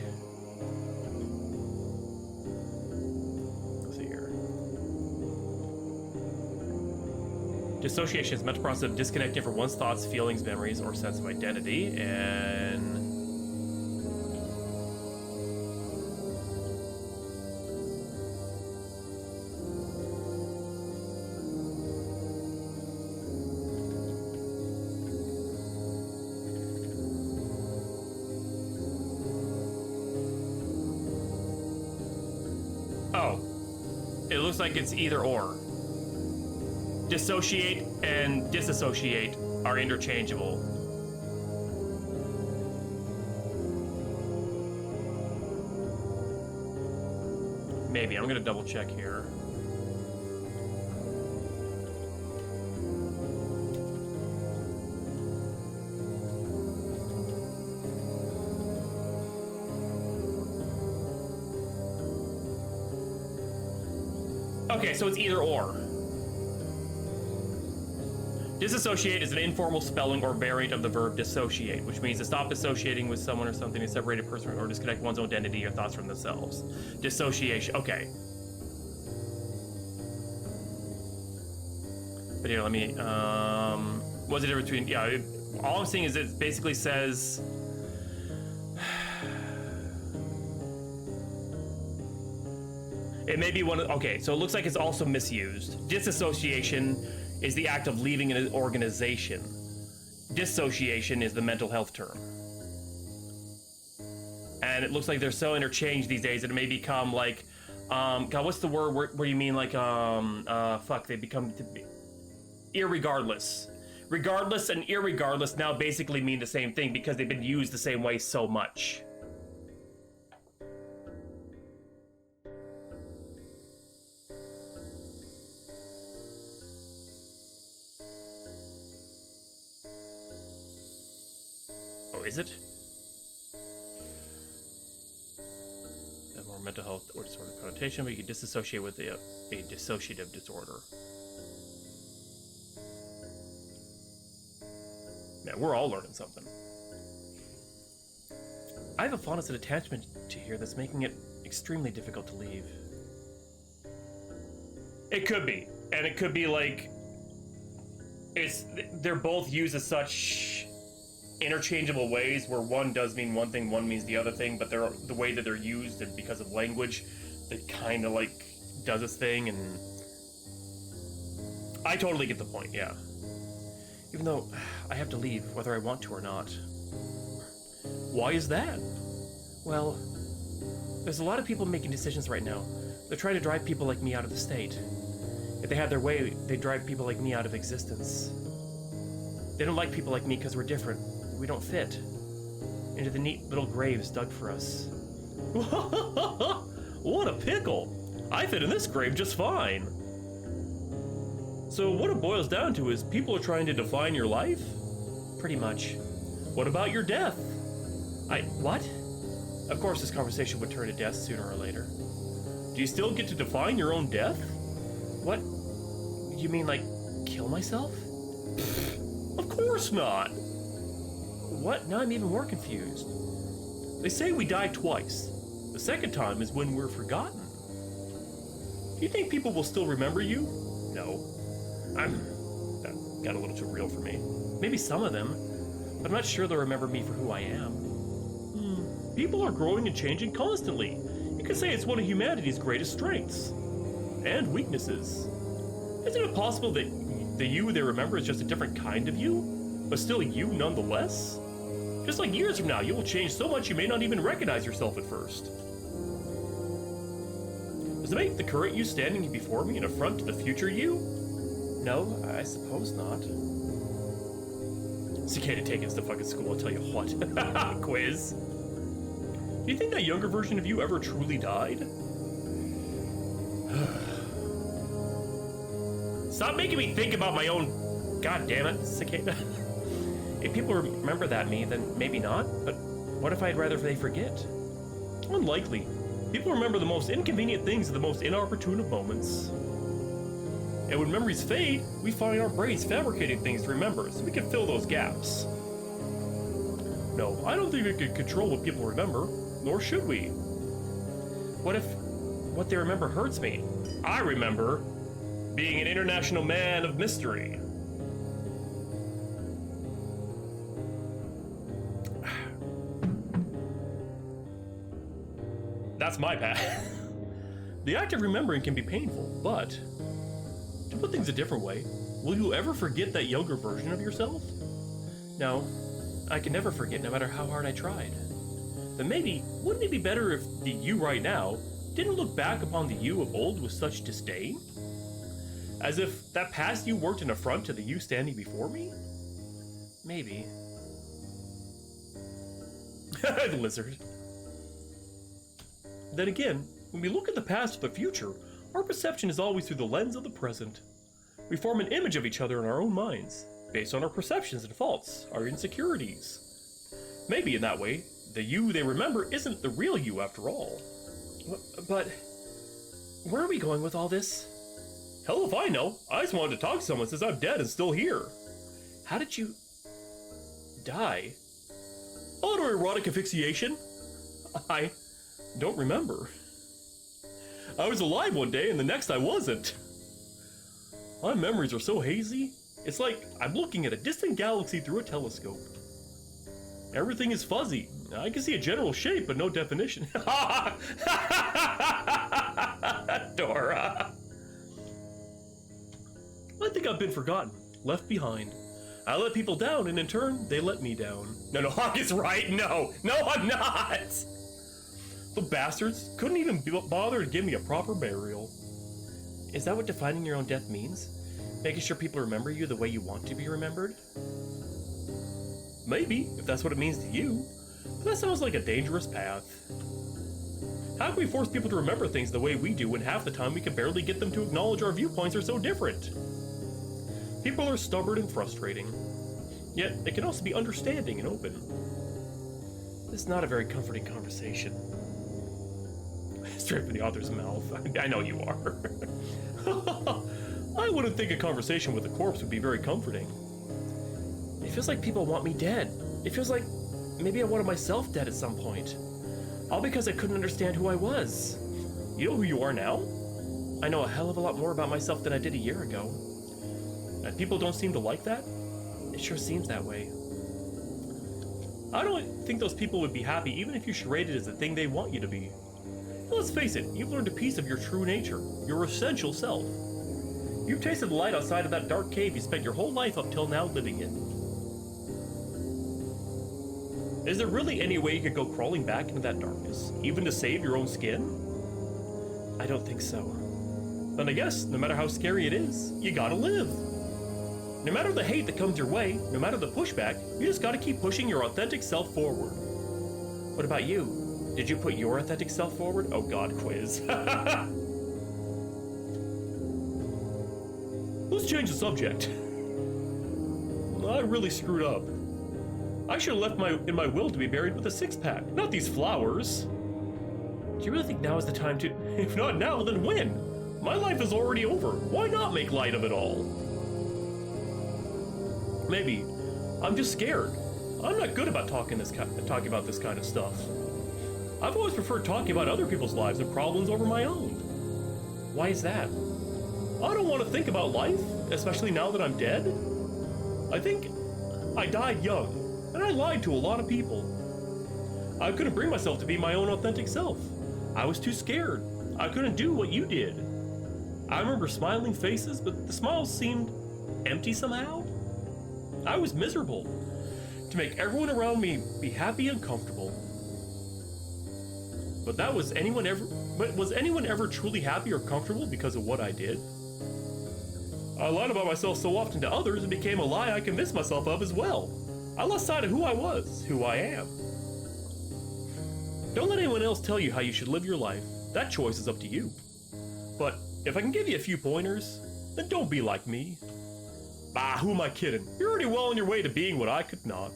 Let's see here. Dissociation is the mental process of disconnecting from one's thoughts, feelings, memories, or sense of identity, and it looks like it's either or. Dissociate and disassociate are interchangeable. Maybe. I'm gonna double check here. Okay, so it's either or. Disassociate is an informal spelling or variant of the verb dissociate, which means to stop associating with someone or something, to separate a person or disconnect one's own identity or thoughts from themselves. Dissociation, okay. But here, let me, what's the difference between, yeah, all I'm seeing is it basically says, it may be one of, okay, so it looks like it's also misused. Disassociation is the act of leaving an organization. Dissociation is the mental health term. And it looks like they're so interchanged these days that it may become like, God, what's the word where you mean like, they become irregardless. Regardless and irregardless now basically mean the same thing because they've been used the same way so much. Is it? More mental health or disorder connotation, but you can disassociate with a dissociative disorder. Man, we're all learning something. I have a fondness and attachment to here that's making it extremely difficult to leave. It could be, and it could be like they're both used as such interchangeable ways where one does mean one thing, one means the other thing, but they're the way that they're used and because of language that kind of like does its thing. And I totally get the point, yeah. Even though I have to leave whether I want to or not. Why is that? Well, There's a lot of people making decisions right now. They're trying to drive people like me out of the state. If they had their way, they'd drive people like me out of existence. They don't like people like me because we're different. We don't fit into the neat little graves dug for us. What a pickle! I fit in this grave just fine. So what it boils down to is people are trying to define your life? Pretty much. What about your death? What? Of course this conversation would turn to death sooner or later. Do you still get to define your own death? What? You mean like, kill myself? Of course not! What? Now I'm even more confused. They say we die twice. The second time is when we're forgotten. Do you think people will still remember you? No. That got a little too real for me. Maybe some of them, but I'm not sure they'll remember me for who I am. People are growing and changing constantly. You could say it's one of humanity's greatest strengths. And weaknesses. Isn't it possible that the you they remember is just a different kind of you, but still you nonetheless? Just like years from now, you will change so much you may not even recognize yourself at first. Does it make the current you standing before me an affront to the future you? No, I suppose not. Cicada taking us to fucking school, I'll tell you what. Quiz. Do you think that younger version of you ever truly died? Stop making me think about my own... God damn it, Cicada. If people remember that me, then maybe not, but what if I'd rather they forget? Unlikely. People remember the most inconvenient things at the most inopportune of moments. And when memories fade, we find our brains fabricating things to remember, so we can fill those gaps. No, I don't think we can control what people remember, nor should we. What if what they remember hurts me? I remember being an international man of mystery. That's my path. The act of remembering can be painful, but to put things a different way, will you ever forget that younger version of yourself? No, I can never forget no matter how hard I tried. But maybe, wouldn't it be better if the you right now didn't look back upon the you of old with such disdain? As if that past you weren't an affront to the you standing before me? Maybe. The lizard. Then again, when we look at the past or the future, our perception is always through the lens of the present. We form an image of each other in our own minds, based on our perceptions and faults, our insecurities. Maybe in that way, the you they remember isn't the real you after all. But where are we going with all this? Hell if I know. I just wanted to talk to someone since I'm dead and still here. How did you die? Autoerotic asphyxiation? I don't remember. I was alive one day and the next I wasn't. My memories are so hazy, it's like I'm looking at a distant galaxy through a telescope. Everything is fuzzy. I can see a general shape, but no definition. Dora. I think I've been forgotten, left behind. I let people down, and in turn, they let me down. No, Hawk is right. No, I'm not. The bastards couldn't even bother to give me a proper burial. Is that what defining your own death means? Making sure people remember you the way you want to be remembered? Maybe, if that's what it means to you. But that sounds like a dangerous path. How can we force people to remember things the way we do when half the time we can barely get them to acknowledge our viewpoints are so different? People are stubborn and frustrating. Yet, they can also be understanding and open. This is not a very comforting conversation. Straight from the author's mouth. I know you are. I wouldn't think a conversation with a corpse would be very comforting. It feels like people want me dead. It feels like maybe I wanted myself dead at some point. All because I couldn't understand who I was. You know who you are now? I know a hell of a lot more about myself than I did a year ago. And people don't seem to like that? It sure seems that way. I don't think those people would be happy even if you charaded as the thing they want you to be. Let's face it, you've learned a piece of your true nature, your essential self. You've tasted the light outside of that dark cave you spent your whole life up till now living in. Is there really any way you could go crawling back into that darkness, even to save your own skin? I don't think so. Then I guess, no matter how scary it is, you gotta live. No matter the hate that comes your way, no matter the pushback, you just gotta keep pushing your authentic self forward. What about you? Did you put your authentic self forward? Oh god, quiz. Let's change the subject. I really screwed up. I should have left in my will to be buried with a six-pack, not these flowers. Do you really think now is the time to... If not now, then when? My life is already over. Why not make light of it all? Maybe. I'm just scared. I'm not good about talking about this kind of stuff. I've always preferred talking about other people's lives and problems over my own. Why is that? I don't want to think about life, especially now that I'm dead. I think I died young, and I lied to a lot of people. I couldn't bring myself to be my own authentic self. I was too scared. I couldn't do what you did. I remember smiling faces, but the smiles seemed empty somehow. I was miserable. To make everyone around me be happy and comfortable. But was anyone ever truly happy or comfortable because of what I did? I lied about myself so often to others, it became a lie I convinced myself of as well. I lost sight of who I was, who I am. Don't let anyone else tell you how you should live your life. That choice is up to you. But if I can give you a few pointers, then don't be like me. Bah, who am I kidding? You're already well on your way to being what I could not.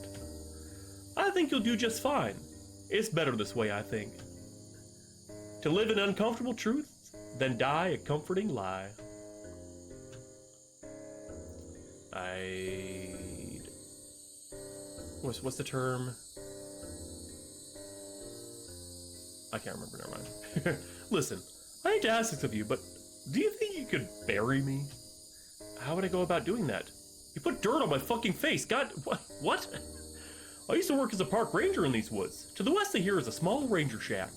I think you'll do just fine. It's better this way, I think. To live in uncomfortable truth, than die a comforting lie. What's the term? I can't remember, never mind. Listen, I hate to ask this of you, but do you think you could bury me? How would I go about doing that? You put dirt on my fucking face, God, what? I used to work as a park ranger in these woods. To the west of here is a small ranger shack.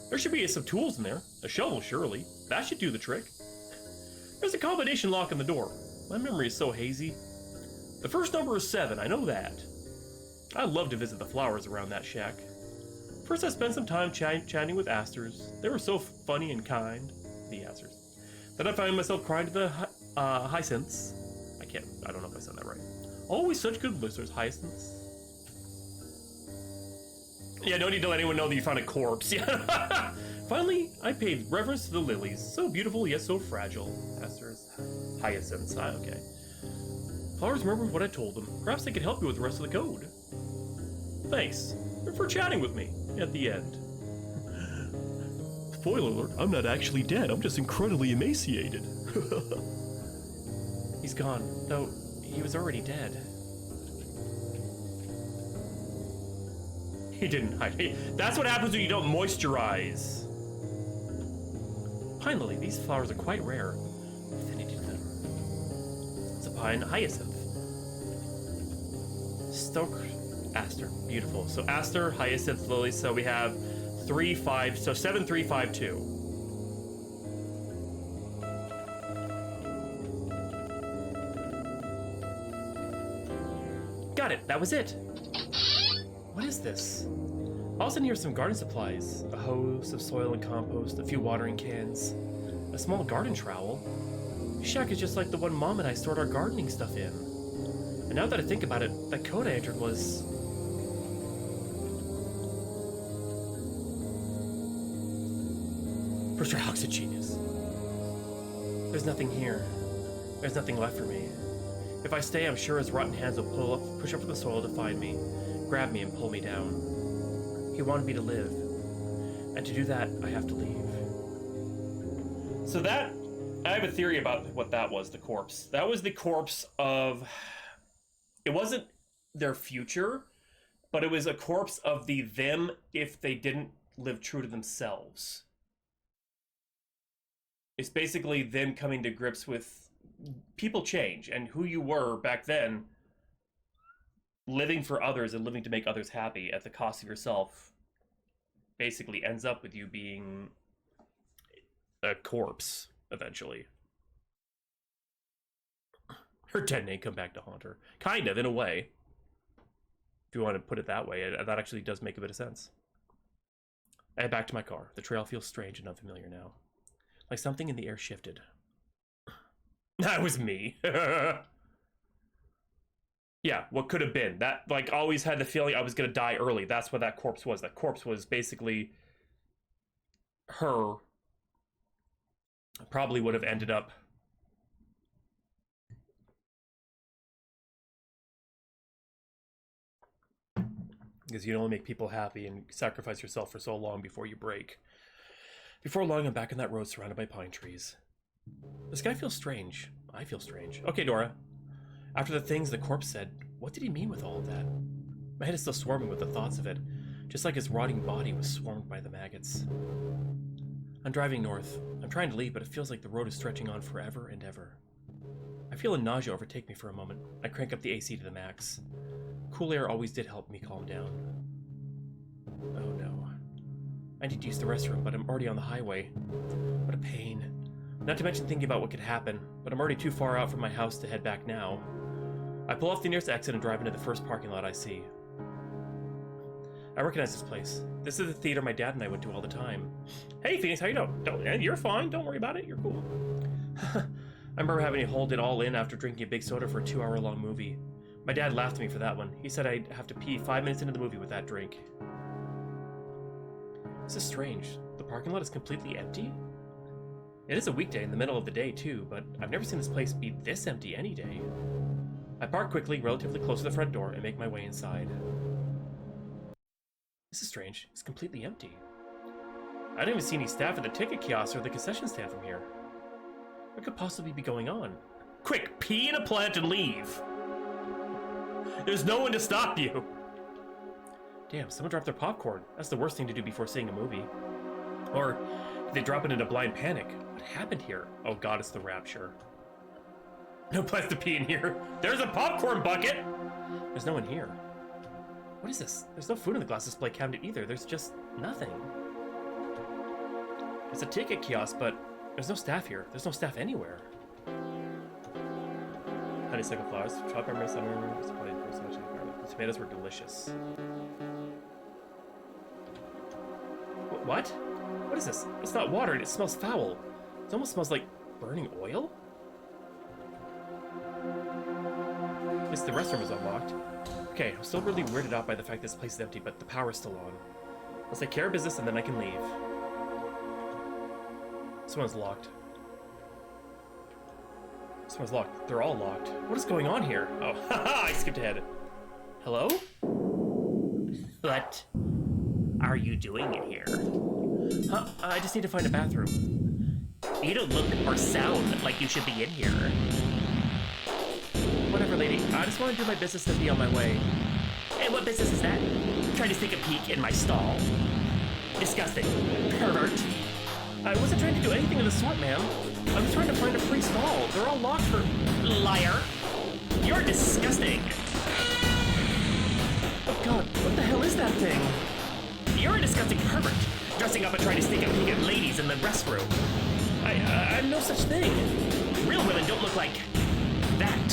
There should be some tools in there. A shovel, surely. That should do the trick. There's a combination lock on the door. My memory is so hazy. The first number is 7, I know that. I'd love to visit the flowers around that shack. First I spent some time chatting with asters. They were so funny and kind. The asters. Then I found myself crying to the hyacinths. I don't know if I said that right. Always such good listeners, hyacinths. Yeah, no need to let anyone know that you found a corpse. Finally, I paid reverence to the lilies. So beautiful, yet so fragile. Asters, hyacinths, okay. Flowers remembered what I told them. Perhaps they could help you with the rest of the code. Thanks for chatting with me at the end. Spoiler alert, I'm not actually dead. I'm just incredibly emaciated. He's gone, though he was already dead. He didn't hide. That's what happens when you don't moisturize. Finally, these flowers are quite rare. Affinity to them. It's a pine hyacinth. Stoke aster. Beautiful. So aster, hyacinth, lily. So we have 3, 5. So 7, 3, 5, 2. Got it. That was it. What is this? I also hear some garden supplies. A hose of soil and compost, a few watering cans, a small garden trowel. This shack is just like the one Mom and I stored our gardening stuff in. And now that I think about it, that code I entered was... For sure, Hawk's a genius. There's nothing here. There's nothing left for me. If I stay, I'm sure his rotten hands will push up from the soil to find me, grab me and pull me down. He wanted me to live. And to do that, I have to leave. So that... I have a theory about what that was, the corpse. That was the corpse of... It wasn't their future, but it was a corpse of the them if they didn't live true to themselves. It's basically them coming to grips with people change, and who you were back then, living for others and living to make others happy at the cost of yourself, basically ends up with you being a corpse, eventually. Her dead name come back to haunt her. Kind of, in a way. If you want to put it that way, that actually does make a bit of sense. I head back to my car. The trail feels strange and unfamiliar now. Like something in the air shifted. That was me. Yeah, what could have been. That, like, always had the feeling I was going to die early. That's what that corpse was. That corpse was basically her. Probably would have ended up. Because you can only make people happy and sacrifice yourself for so long before you break. Before long, I'm back on that road surrounded by pine trees. The sky feels strange. I feel strange. Okay, Dora. After the things the corpse said, what did he mean with all of that? My head is still swarming with the thoughts of it, just like his rotting body was swarmed by the maggots. I'm driving north. I'm trying to leave, but it feels like the road is stretching on forever and ever. I feel a nausea overtake me for a moment. I crank up the AC to the max. Cool air always did help me calm down. Oh no. I need to use the restroom, but I'm already on the highway. What a pain. Not to mention thinking about what could happen, but I'm already too far out from my house to head back now. I pull off the nearest exit and drive into the first parking lot I see. I recognize this place. This is the theater my dad and I went to all the time. Hey, Phoenix, how you doing? You're fine. Don't worry about it. You're cool. I remember having to hold it all in after drinking a big soda for a 2-hour-long movie. My dad laughed at me for that one. He said I'd have to pee 5 minutes into the movie with that drink. This is strange. The parking lot is completely empty? It is a weekday in the middle of the day, too, but I've never seen this place be this empty any day. I park quickly, relatively close to the front door, and make my way inside. This is strange. It's completely empty. I don't even see any staff at the ticket kiosk or the concession stand from here. What could possibly be going on? Quick, pee in a plant and leave! There's no one to stop you! Damn, someone dropped their popcorn. That's the worst thing to do before seeing a movie. Or, did they drop it in a blind panic? What happened here? Oh god, it's the rapture. No place to pee in here. There's a popcorn bucket! There's no one here. What is this? There's no food in the glass display cabinet either. There's just nothing. It's a ticket kiosk, but there's no staff here. There's no staff anywhere. Honeysuckle flowers, chopped by my summer, the tomatoes were delicious. What? What is this? It's not water and it smells foul. It almost smells like burning oil? At least the restroom is unlocked. Okay, I'm still really weirded out by the fact this place is empty, but the power's still on. Let's take care of business and then I can leave. This one's locked. This one's locked. They're all locked. What is going on here? Oh, haha, I skipped ahead. Hello? What are you doing in here? Huh? I just need to find a bathroom. You don't look or sound like you should be in here. Whatever, lady. I just want to do my business and be on my way. And what business is that? Trying to sneak a peek in my stall? Disgusting. Pervert. I wasn't trying to do anything of the sort, ma'am. I was trying to find a free stall. They're all locked for... Liar. You're disgusting. Oh god, what the hell is that thing? You're a disgusting pervert. Dressing up and trying to sneak a peek at ladies in the restroom. I'm no such thing. Real women don't look like that.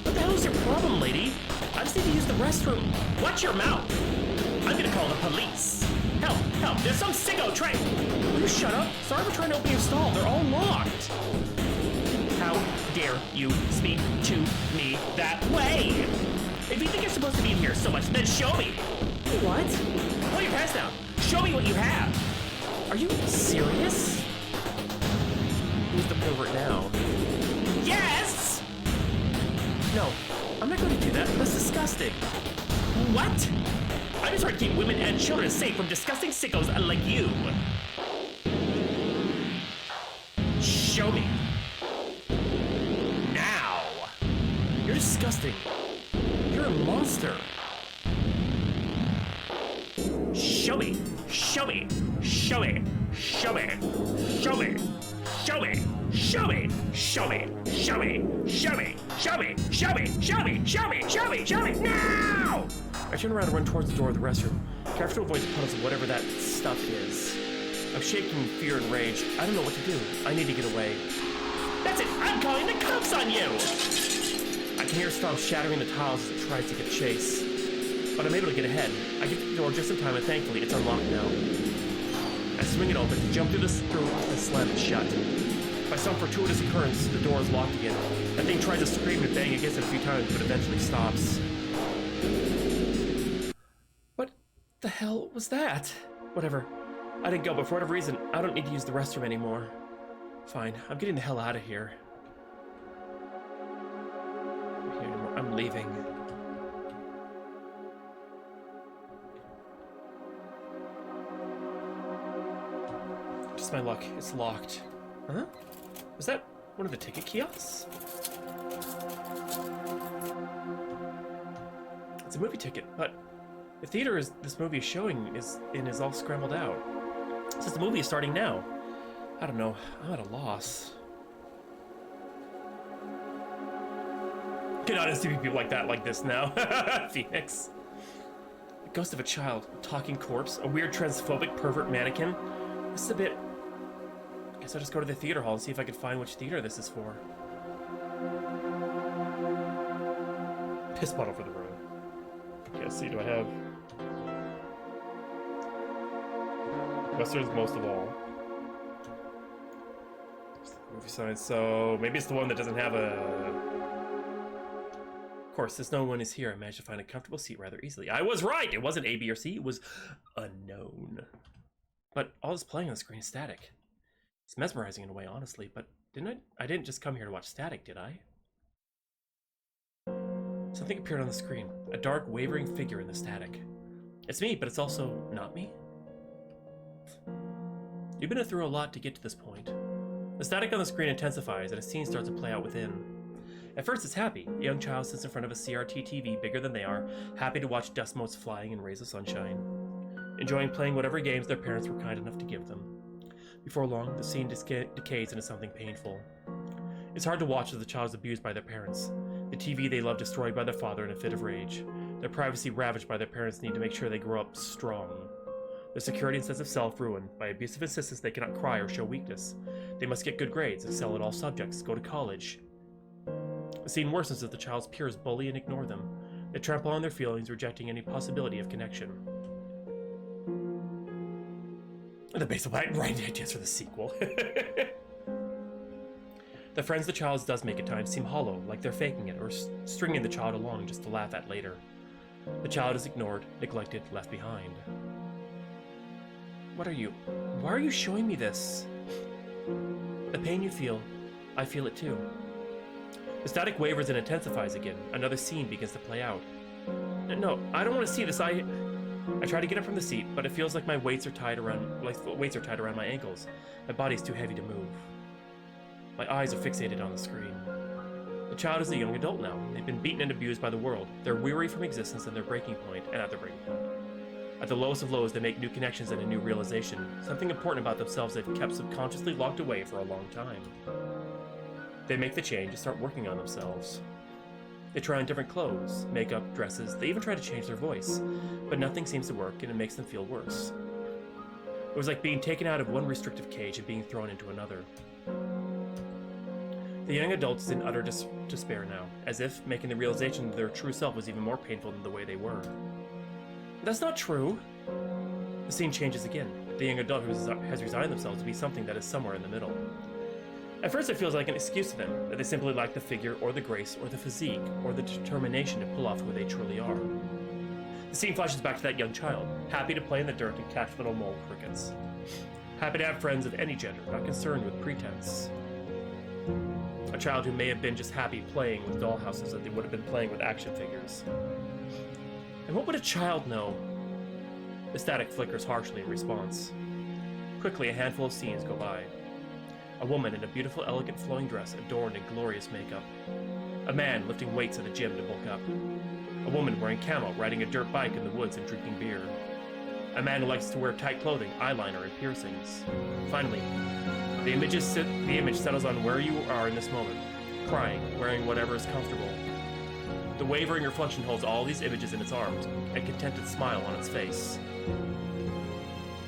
What the hell is your problem, lady? I just need to use the restroom. Watch your mouth. I'm gonna call the police. Help, help, there's some sicko train. Will you shut up? Sorry for trying to open your stall. They're all locked. How dare you speak to me that way? If you think you're supposed to be in here so much, then show me. What? Pull your pants down. Show me what you have. Are you serious? Who's the pervert now? Yes! No, I'm not going to do that. That's disgusting. What? I'm just trying to keep women and children safe from disgusting sickos like you. Show me. Now. You're disgusting. You're a monster. Show me. Show me. Show me. Show me. Show me. Show me. Show me. Show me. Show me. Show me. Show me. Show me. Show me. Show me. Show me. Show me. Now! I turn around and run towards the door of the restroom, careful to avoid the puddles of whatever that stuff is. I'm shaking in fear and rage. I don't know what to do. I need to get away. That's it! I'm calling the cops on you! I can hear Stomp shattering the tiles as it tries to get chase. but I'm able to get ahead. I get to the door just in time, and thankfully, it's unlocked now. I swing it open, jump through and slam it shut. By some fortuitous occurrence, the door is locked again. That thing tries to scream and bang against it a few times, but eventually stops. What the hell was that? Whatever. I didn't go, but for whatever reason, I don't need to use the restroom anymore. Fine, I'm getting the hell out of here. I'm leaving. Just my luck, it's locked. Huh? Was that one of the ticket kiosks? It's a movie ticket, but the theater this movie is showing is all scrambled out. It says the movie is starting now. I don't know, I'm at a loss. Cannot see people like that like this now. Phoenix. The ghost of a child, a talking corpse, a weird transphobic pervert mannequin. This is a bit... Guess I'll just go to the theater hall and see if I can find which theater this is for. Piss bottle for the room. Okay, see, do I have... Westerns most of all. Movie sign, so maybe it's the one that doesn't have a... Of course, since no one is here, I managed to find a comfortable seat rather easily. I was right! It wasn't A, B, or C, it was unknown. But all this playing on the screen is static. It's mesmerizing in a way, honestly, but I didn't just come here to watch static, did I? Something appeared on the screen. A dark, wavering figure in the static. It's me, but it's also not me. You've been through a lot to get to this point. The static on the screen intensifies and a scene starts to play out within. At first it's happy. A young child sits in front of a CRT TV bigger than they are, happy to watch dust motes flying and rays of sunshine. Enjoying playing whatever games their parents were kind enough to give them. Before long, the scene decays into something painful. It's hard to watch as the child is abused by their parents. The TV they love destroyed by their father in a fit of rage. Their privacy ravaged by their parents' need to make sure they grow up strong. Their security and sense of self ruined. By abusive insistence they cannot cry or show weakness. They must get good grades, excel at all subjects, go to college. The scene worsens as the child's peers bully and ignore them. They trample on their feelings, rejecting any possibility of connection. The base of writing ideas for the sequel. The friends the child does make at times seem hollow, like they're faking it, or stringing the child along just to laugh at later. The child is ignored, neglected, left behind. Why are you showing me this? The pain you feel, I feel it too. The static wavers and intensifies again. Another scene begins to play out. No, I don't want to see this. I try to get up from the seat, but it feels like weights are tied around my ankles. My body's too heavy to move. My eyes are fixated on the screen. The child is a young adult now. They've been beaten and abused by the world. They're weary from existence and at their breaking point. At the lowest of lows, they make new connections and a new realization. Something important about themselves they've kept subconsciously locked away for a long time. They make the change and start working on themselves. They try on different clothes, makeup, dresses. They even try to change their voice. But nothing seems to work, and it makes them feel worse. It was like being taken out of one restrictive cage and being thrown into another. The young adult is in utter despair now, as if making the realization that their true self was even more painful than the way they were. That's not true. The scene changes again. The young adult has resigned themselves to be something that is somewhere in the middle. At first it feels like an excuse to them, that they simply lack the figure or the grace or the physique or the determination to pull off who they truly are. The scene flashes back to that young child, happy to play in the dirt and catch little mole crickets. Happy to have friends of any gender, not concerned with pretense. A child who may have been just happy playing with dollhouses that they would have been playing with action figures. And what would a child know? The static flickers harshly in response. Quickly, a handful of scenes go by. A woman in a beautiful, elegant, flowing dress adorned in glorious makeup. A man lifting weights at a gym to bulk up. A woman wearing camo, riding a dirt bike in the woods and drinking beer. A man who likes to wear tight clothing, eyeliner, and piercings. Finally, the image settles on where you are in this moment, crying, wearing whatever is comfortable. The wavering reflection holds all these images in its arms, a contented smile on its face.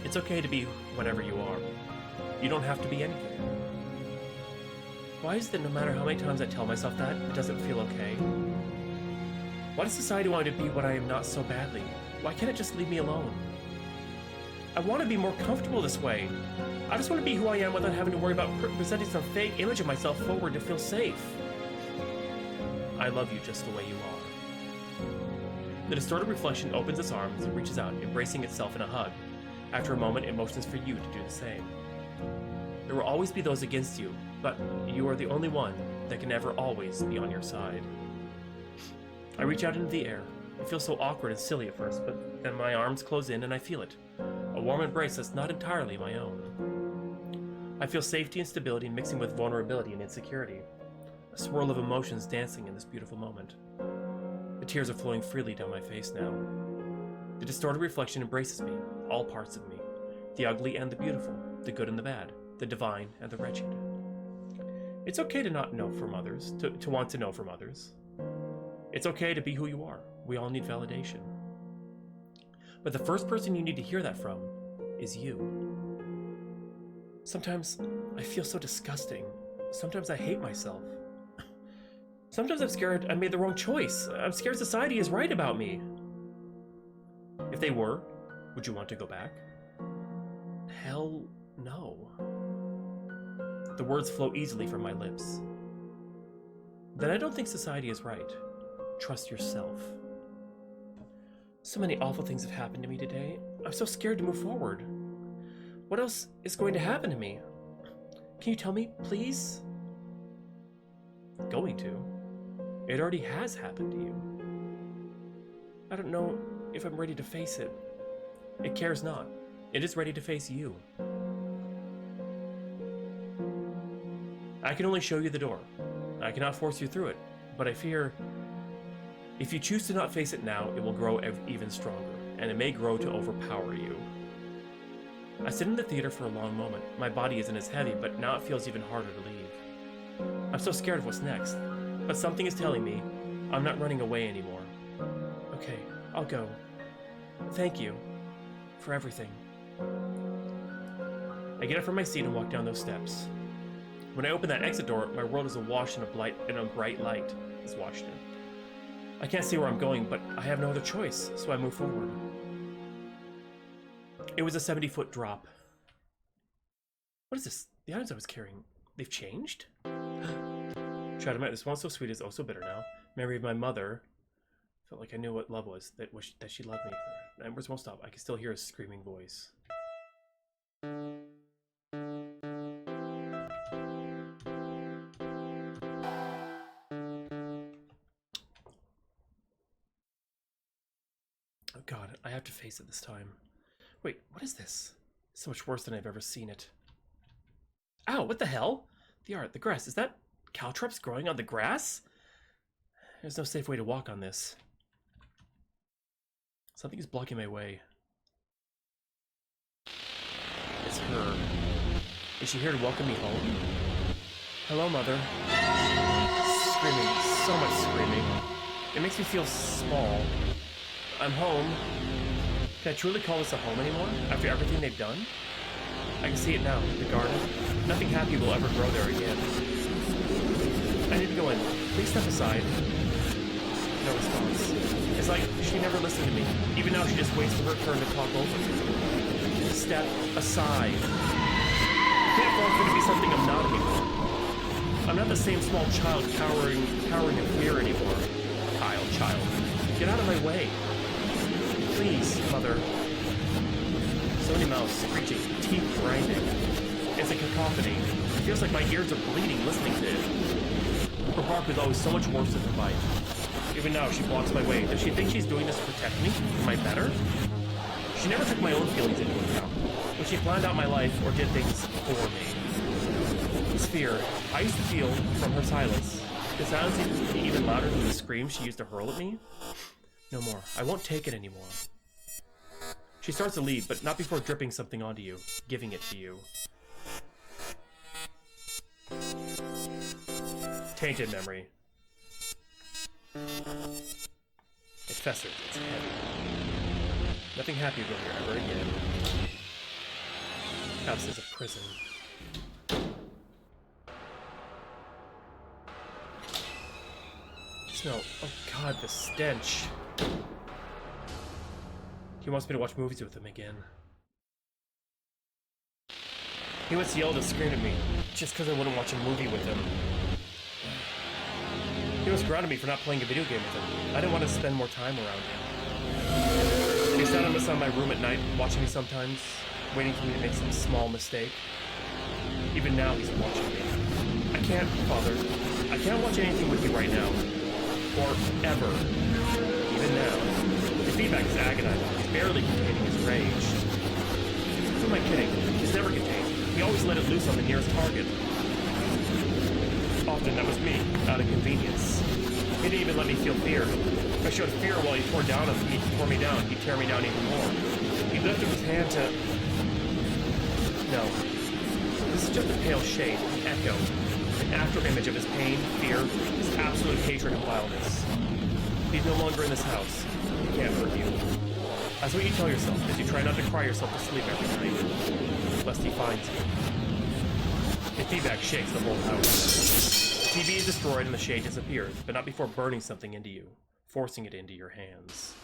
It's okay to be whatever you are. You don't have to be anything. Why is it that no matter how many times I tell myself that, it doesn't feel okay? Why does society want me to be what I am not so badly? Why can't it just leave me alone? I want to be more comfortable this way. I just want to be who I am without having to worry about presenting some fake image of myself forward to feel safe. I love you just the way you are. The distorted reflection opens its arms and reaches out, embracing itself in a hug. After a moment, it motions for you to do the same. There will always be those against you, but you are the only one that can ever always be on your side. I reach out into the air. It feels so awkward and silly at first, but then my arms close in and I feel it. A warm embrace that's not entirely my own. I feel safety and stability mixing with vulnerability and insecurity. A swirl of emotions dancing in this beautiful moment. The tears are flowing freely down my face now. The distorted reflection embraces me, all parts of me. The ugly and the beautiful, the good and the bad, the divine and the wretched. It's okay to not know from others, to want to know from others. It's okay to be who you are. We all need validation. But the first person you need to hear that from is you. Sometimes I feel so disgusting. Sometimes I hate myself. Sometimes I'm scared I made the wrong choice. I'm scared society is right about me. If they were, would you want to go back? Hell no. The words flow easily from my lips. Then I don't think society is right. Trust yourself. So many awful things have happened to me today. I'm so scared to move forward. What else is going to happen to me? Can you tell me, please? Going to. It already has happened to you. I don't know if I'm ready to face it. It cares not. It is ready to face you. I can only show you the door. I cannot force you through it, but I fear if you choose to not face it now, it will grow even stronger, and it may grow to overpower you. I sit in the theater for a long moment. My body isn't as heavy, but now it feels even harder to leave. I'm so scared of what's next, but something is telling me I'm not running away anymore. Okay, I'll go. Thank you for everything. I get up from my seat and walk down those steps. When I open that exit door, my world is awash in a bright light is washed in. I can't see where I'm going, but I have no other choice, so I move forward. It was a 70-foot drop. What is this? The items I was carrying, they've changed? Tried to this one so sweet is oh so bitter now. Memory of my mother. Felt like I knew what love was, that she loved me. Embers won't stop. I can still hear a screaming voice. Oh god, I have to face it this time. Wait, what is this? It's so much worse than I've ever seen it. Ow, what the hell? The art, the grass, is that caltrops growing on the grass? There's no safe way to walk on this. Something is blocking my way. It's her. Is she here to welcome me home? Hello, Mother. Screaming, so much screaming. It makes me feel small. I'm home. Can I truly call this a home anymore, after everything they've done? I can see it now, the garden. Nothing happy will ever grow there again. I need to go in. Please step aside. No response. It's like she never listened to me. Even now she just waits for her turn to talk over me. Step aside. You can't force me to be something I'm not anymore. I'm not the same small child cowering in fear anymore. Child. Get out of my way. Please, Mother. So many mouths screeching, teeth grinding. It's a cacophony. It feels like my ears are bleeding listening to it. Her bark was always so much worse than her bite. Even now, she blocks my way. Does she think she's doing this to protect me? Am I better? She never took my own feelings into account. When she planned out my life or did things for me. This fear, I used to feel from her silence. The sounds seemed to be even louder than the screams she used to hurl at me. No more. I won't take it anymore. She starts to leave, but not before dripping something onto you, giving it to you. Tainted memory. It festers, it's heavy. Nothing happy will here ever again. House is a prison. Smell. Oh god, the stench. He wants me to watch movies with him again. He wants to yell and scream at me just because I wouldn't watch a movie with him. He was grounded me for not playing a video game with him. I didn't want to spend more time around him. He sat on my room at night, watching me sometimes, waiting for me to make some small mistake. Even now, he's watching me. I can't, Father. I can't watch anything with you right now. Or ever. Even now. The feedback is agonizing. He's barely containing his rage. Who am I kidding? He's never contained. He always let it loose on the nearest target. Often that was me, out of convenience. He didn't even let me feel fear. If I showed fear while he tore me down, he'd tear me down even more. He lifted his hand to... No. This is just a pale shade, an echo, an after-image of his pain, fear, his absolute hatred and vileness. He's no longer in this house. He can't hurt you. That's what you tell yourself as you try not to cry yourself to sleep every night, lest he finds you. The feedback shakes the whole house. The TV is destroyed and the shade disappears, but not before burning something into you, forcing it into your hands.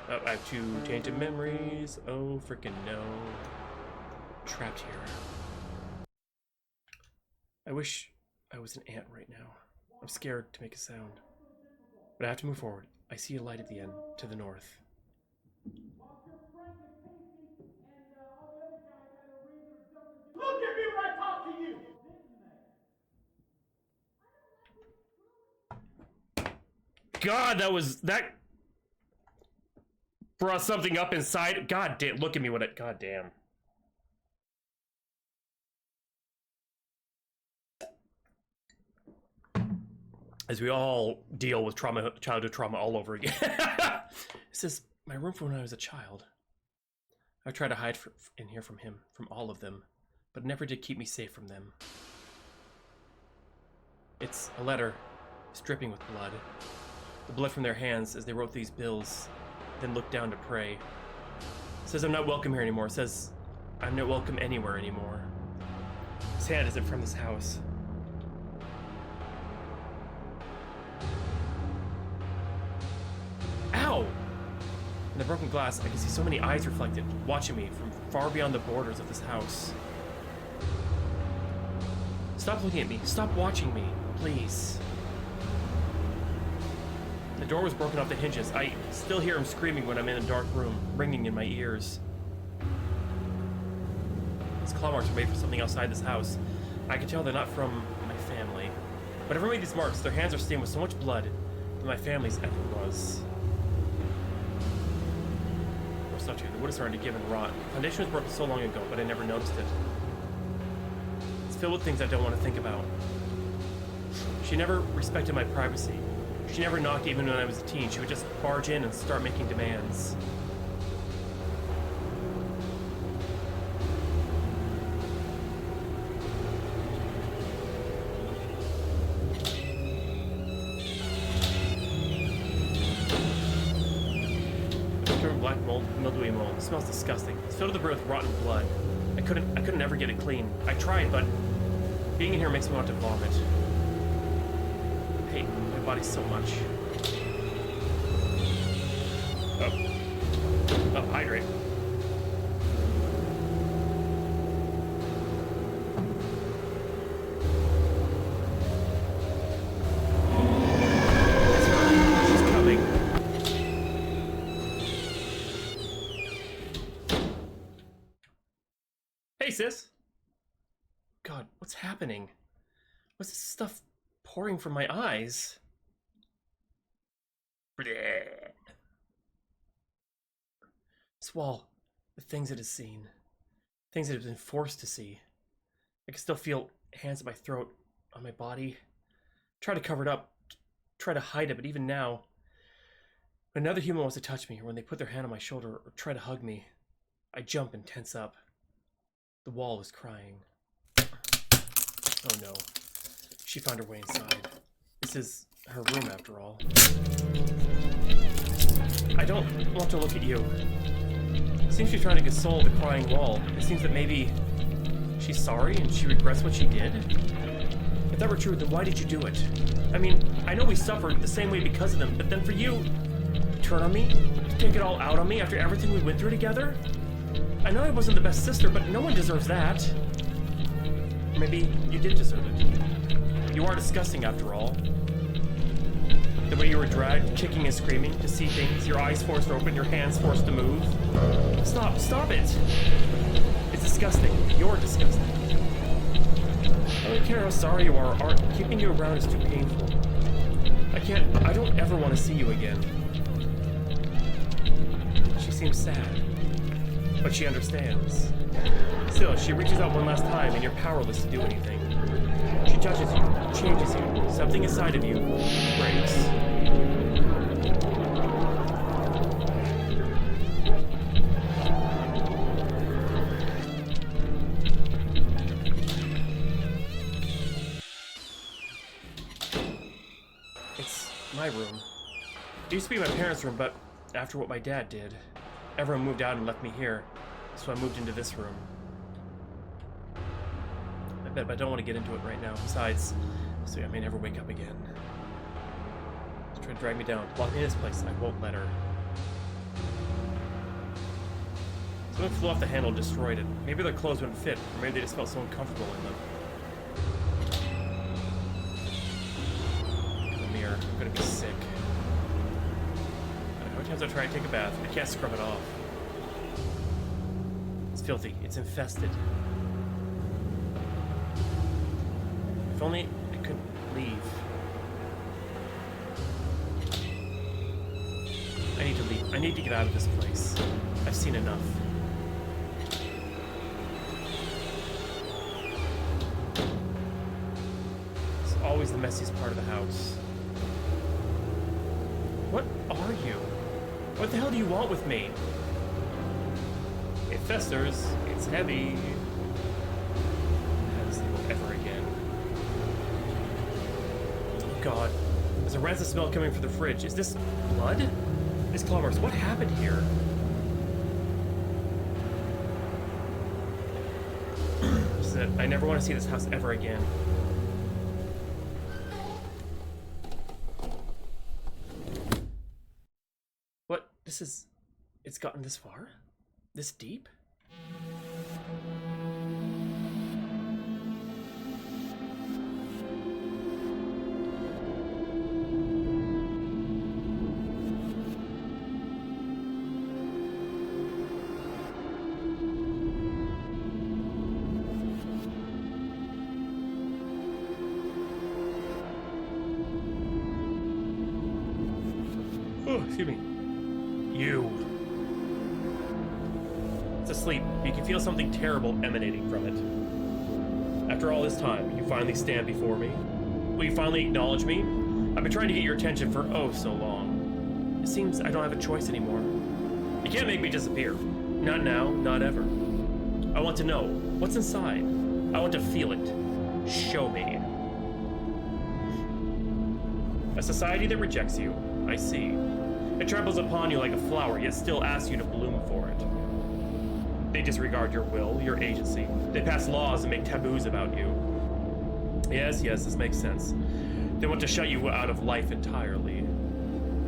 Oh, I have 2 tainted memories. Oh, freaking no. Trapped here. I wish I was an ant right now. I'm scared to make a sound. But I have to move forward. I see a light at the end, to the north. Look at me when I talk to you! God, that brought something up inside. God damn, look at me when it, god damn. As we all deal with trauma, childhood trauma all over again. This is my room from when I was a child. I tried to hide in here from him, from all of them, but it never did keep me safe from them. It's a letter. It's dripping with blood. The blood from their hands as they wrote these bills, then looked down to pray. It says I'm not welcome here anymore. It says I'm not welcome anywhere anymore. His hand isn't from this house. Ow! In the broken glass, I can see so many eyes reflected, watching me from far beyond the borders of this house. Stop looking at me. Stop watching me, please. The door was broken off the hinges. I still hear him screaming when I'm in a dark room, ringing in my ears. These claw marks are made for something outside this house. I can tell they're not from my family. Whatever made these marks, their hands are stained with so much blood that my family's ever was. Or so too, the wood is starting to give and rot. The foundation was broken so long ago, but I never noticed it. It's filled with things I don't want to think about. She never respected my privacy. She never knocked even when I was a teen. She would just barge in and start making demands. Black mold, mildewy mold. It smells disgusting. It's filled to the brim with rotten blood. I couldn't ever get it clean. I tried, but being in here makes me want to vomit. I hate my body so much. Oh, hydrate. She's coming. Hey, sis. God, what's happening? What's this stuff pouring from my eyes? Bleh. This wall, the things it has seen, things it has been forced to see. I can still feel hands at my throat, on my body. Try to cover it up, try to hide it, but even now, when another human wants to touch me, or when they put their hand on my shoulder or try to hug me, I jump and tense up. The wall is crying. Oh no. She found her way inside. This is her room after all. I don't want to look at you. It seems she's trying to console the crying wall. It seems that maybe she's sorry and she regrets what she did. If that were true, then why did you do it? I mean, I know we suffered the same way because of them, but then for you, to turn on me? To take it all out on me after everything we went through together? I know I wasn't the best sister, but no one deserves that. Maybe you did deserve it. You are disgusting after all. The way you were dragged, kicking and screaming, to see things, your eyes forced open, your hands forced to move. Stop it! It's disgusting. You're disgusting. I don't care how sorry you are, Art. Keeping you around is too painful. I don't ever want to see you again. She seems sad, but she understands. Still, she reaches out one last time and you're powerless to do anything. She touches you, changes you, something inside of you breaks. It's my room. It used to be my parents' room, but after what my dad did, everyone moved out and left me here, so I moved into this room. But I don't want to get into it right now. Besides, so I may never wake up again. She's trying to drag me down, lock me in this place, and I won't let her. Something flew off the handle and destroyed it. Maybe their clothes wouldn't fit, or maybe they just felt so uncomfortable in them. Look at the mirror. I'm gonna be sick. How many times I try to take a bath, I can't scrub it off. It's filthy. It's infested. If only I could leave. I need to leave. I need to get out of this place. I've seen enough. It's always the messiest part of the house. What are you? What the hell do you want with me? It festers. It's heavy. As ever again. God, there's a rancid smell coming from the fridge. Is this blood? Miss Clommers, what happened here? She said, I never want to see this house ever again. What? It's gotten this far? This deep? Excuse me. You. It's asleep. You can feel something terrible emanating from it. After all this time, you finally stand before me. Will you finally acknowledge me? I've been trying to get your attention for oh so long. It seems I don't have a choice anymore. You can't make me disappear. Not now, not ever. I want to know what's inside. I want to feel it. Show me. A society that rejects you. I see. It tramples upon you like a flower, yet still asks you to bloom for it. They disregard your will, your agency. They pass laws and make taboos about you. Yes, this makes sense. They want to shut you out of life entirely.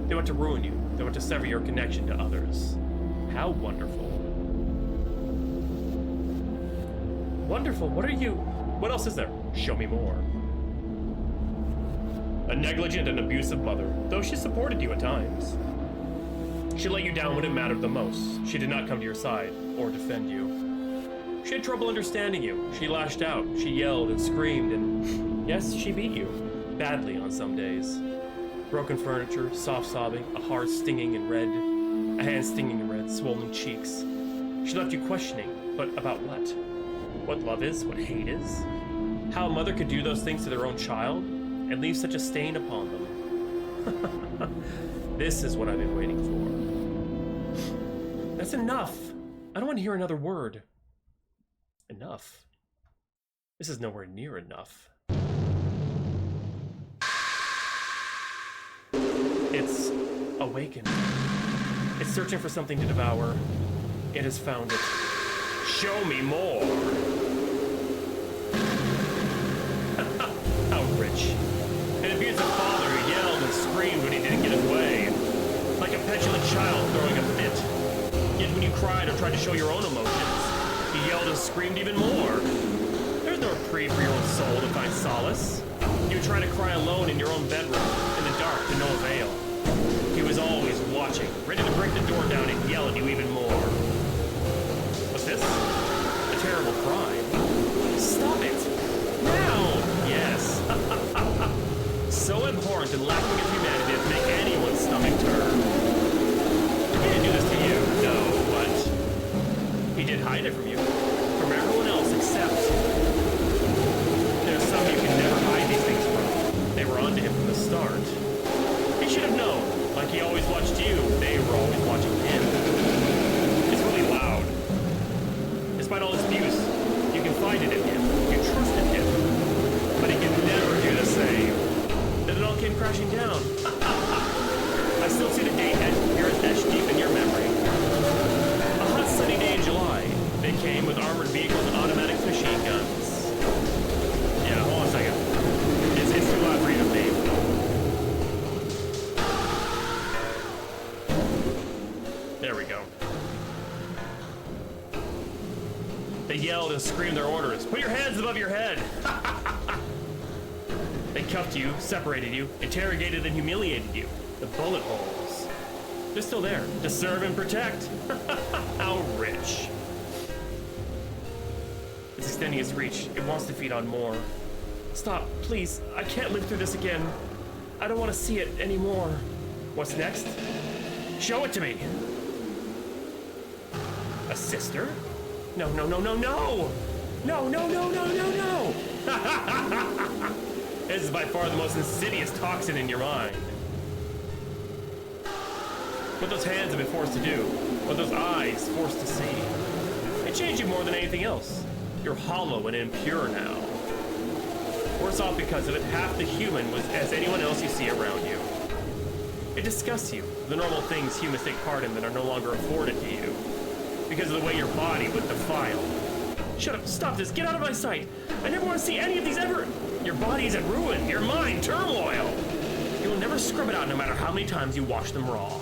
They want to ruin you. They want to sever your connection to others. How wonderful. Wonderful, what are you? What else is there? Show me more. A negligent and abusive mother, though she supported you at times. She let you down when it mattered the most. She did not come to your side or defend you. She had trouble understanding you. She lashed out. She yelled and screamed, and yes, she beat you. Badly on some days. Broken furniture, soft sobbing, a heart stinging in red, a hand stinging in red, swollen cheeks. She left you questioning, but about what? What love is, what hate is? How a mother could do those things to their own child and leave such a stain upon them. This is what I've been waiting for. That's enough. I don't want to hear another word. Enough. This is nowhere near enough. It's awakened. It's searching for something to devour. It has found it. Show me more. How experienced a father who yelled and screamed when he didn't get his way, like a petulant child throwing a fit. Yet when you cried or tried to show your own emotions, he yelled and screamed even more. There's no reprieve for your own soul to find solace. You would try to cry alone in your own bedroom, in the dark, to no avail. He was always watching, ready to break the door down and yell at you even more. What's this? A terrible crime. Stop it! Now! Yes. So abhorrent and lacking in humanity as to make anyone's stomach turn. He didn't do this to you, no, but he did hide it from you. From everyone else except... There's some you can never hide these things from. They were onto him from the start. He should have known. Like he always watched you, they were always watching him. It's really loud. Despite all his abuse, you confided in him. You trusted him. But he can never do the same. Then it all came crashing down. I still see the date here as etched deep in your memory. A hot sunny day in July. They came with armored vehicles and automatic machine guns. Yeah, hold on a second. It's too loud for you to name. There we go. They yelled and screamed their orders. Put your hands above your head! They cuffed you, separated you, interrogated and humiliated you. The bullet holes. They're still there, to serve and protect. How rich. It's extending its reach. It wants to feed on more. Stop, please. I can't live through this again. I don't want to see it anymore. What's next? Show it to me. A sister? No, no, no, no, no! No, no, no, no, no, no! This is by far the most insidious toxin in your mind. What those hands have been forced to do, what those eyes forced to see, it changed you more than anything else. You're hollow and impure now. Worse off because of it, half the human was as anyone else you see around you. It disgusts you, the normal things humans take part in that are no longer afforded to you, because of the way your body was defiled. Shut up, stop this, get out of my sight! I never want to see any of these ever! Your body is in ruin, your mind turmoil! You will never scrub it out no matter how many times you wash them raw.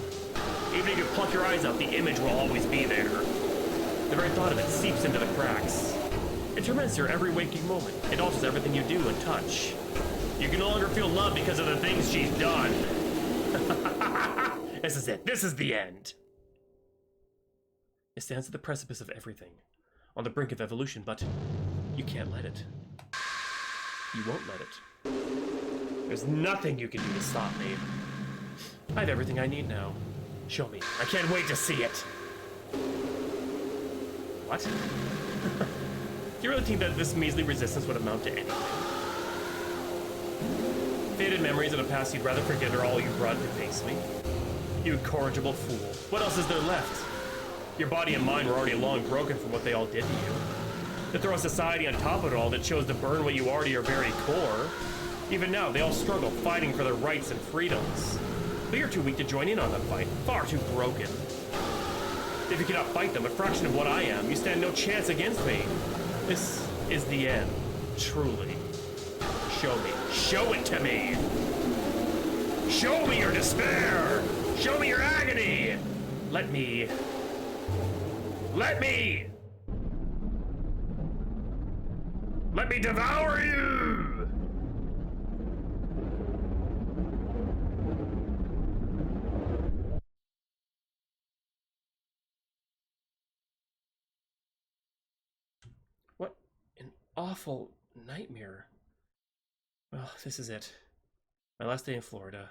Even if you pluck your eyes out, the image will always be there. The very thought of it seeps into the cracks. It torments your every waking moment. It alters everything you do and touch. You can no longer feel love because of the things she's done. This is it. This is the end. It stands at the precipice of everything, on the brink of evolution, but you can't let it. You won't let it. There's nothing you can do to stop me. I have everything I need now. Show me. I can't wait to see it. What? Do you really think that this measly resistance would amount to anything? Faded memories of a past you'd rather forget are all you brought to face me? You incorrigible fool. What else is there left? Your body and mind were already long broken from what they all did to you. To throw a society on top of it all that chose to burn what you already are very core. Even now, they all struggle, fighting for their rights and freedoms. But you're too weak to join in on the fight, far too broken. If you cannot fight them, a fraction of what I am, you stand no chance against me. This is the end, truly. Show me. Show it to me! Show me your despair! Show me your agony! Let me devour you! What an awful nightmare. Well, this is it. My last day in Florida.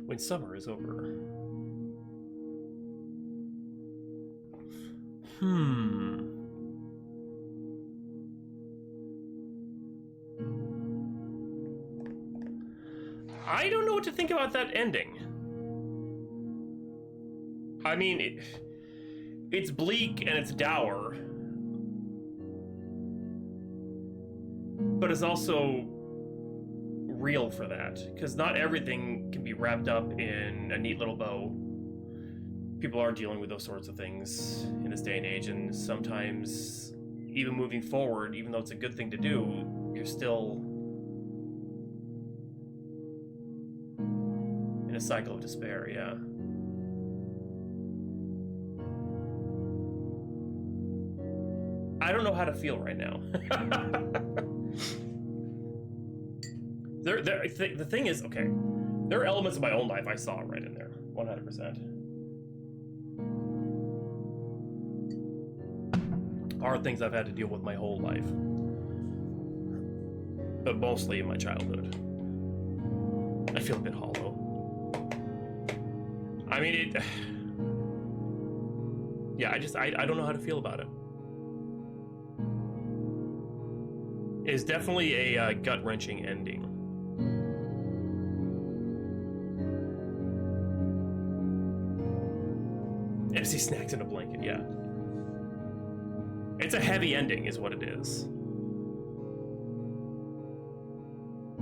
When summer is over. I don't know what to think about that ending. I mean, it's bleak and it's dour. But it's also real for that, because not everything can be wrapped up in a neat little bow. People are dealing with those sorts of things in this day and age, and sometimes, even moving forward, even though it's a good thing to do, you're still in a cycle of despair, yeah. I don't know how to feel right now. The thing is, okay, there are elements of my own life I saw right in there, 100%. Hard things I've had to deal with my whole life, but mostly in my childhood. I feel a bit hollow. I mean, yeah, I don't know how to feel about it. It's definitely a gut-wrenching ending. Empty snacks in a blanket, yeah. It's a heavy ending, is what it is.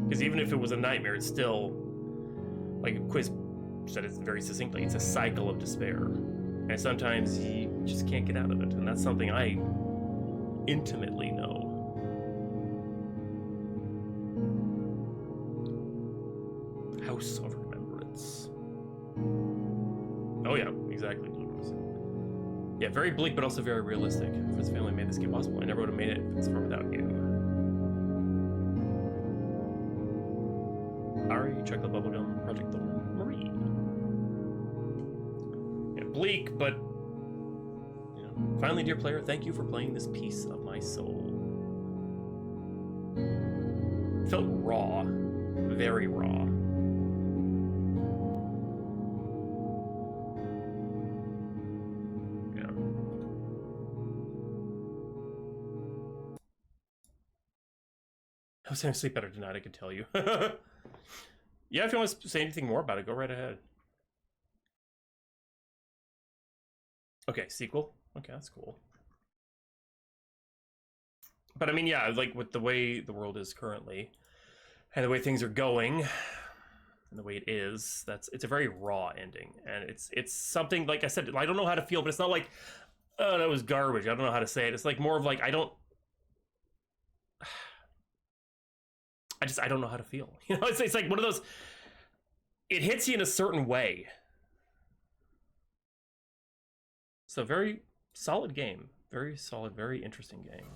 Because even if it was a nightmare, it's still, like Quiz said it very succinctly, it's a cycle of despair. And sometimes you just can't get out of it. And that's something I intimately know. House of Remembrance. Oh yeah, exactly. Yeah, very bleak, but also very realistic. Friends family made this game possible. I never would have made it if it's for without you. Ari, Chocolate Bubblegum, Project Thorn, Marie. Yeah, bleak, but you know. Finally, dear player, thank you for playing this piece of my soul. Felt raw, very raw. I was going to sleep better tonight, I could tell you. Yeah, if you want to say anything more about it, go right ahead. Okay, sequel. Okay, that's cool. But I mean, yeah, like with the way the world is currently, and the way things are going, and the way it is, it's a very raw ending. And it's something, like I said, I don't know how to feel, but it's not like, oh, that was garbage. I don't know how to say it. It's like more of like, I don't know how to feel. You know, it's like one of those, it hits you in a certain way. So very solid game. Very solid, very interesting game.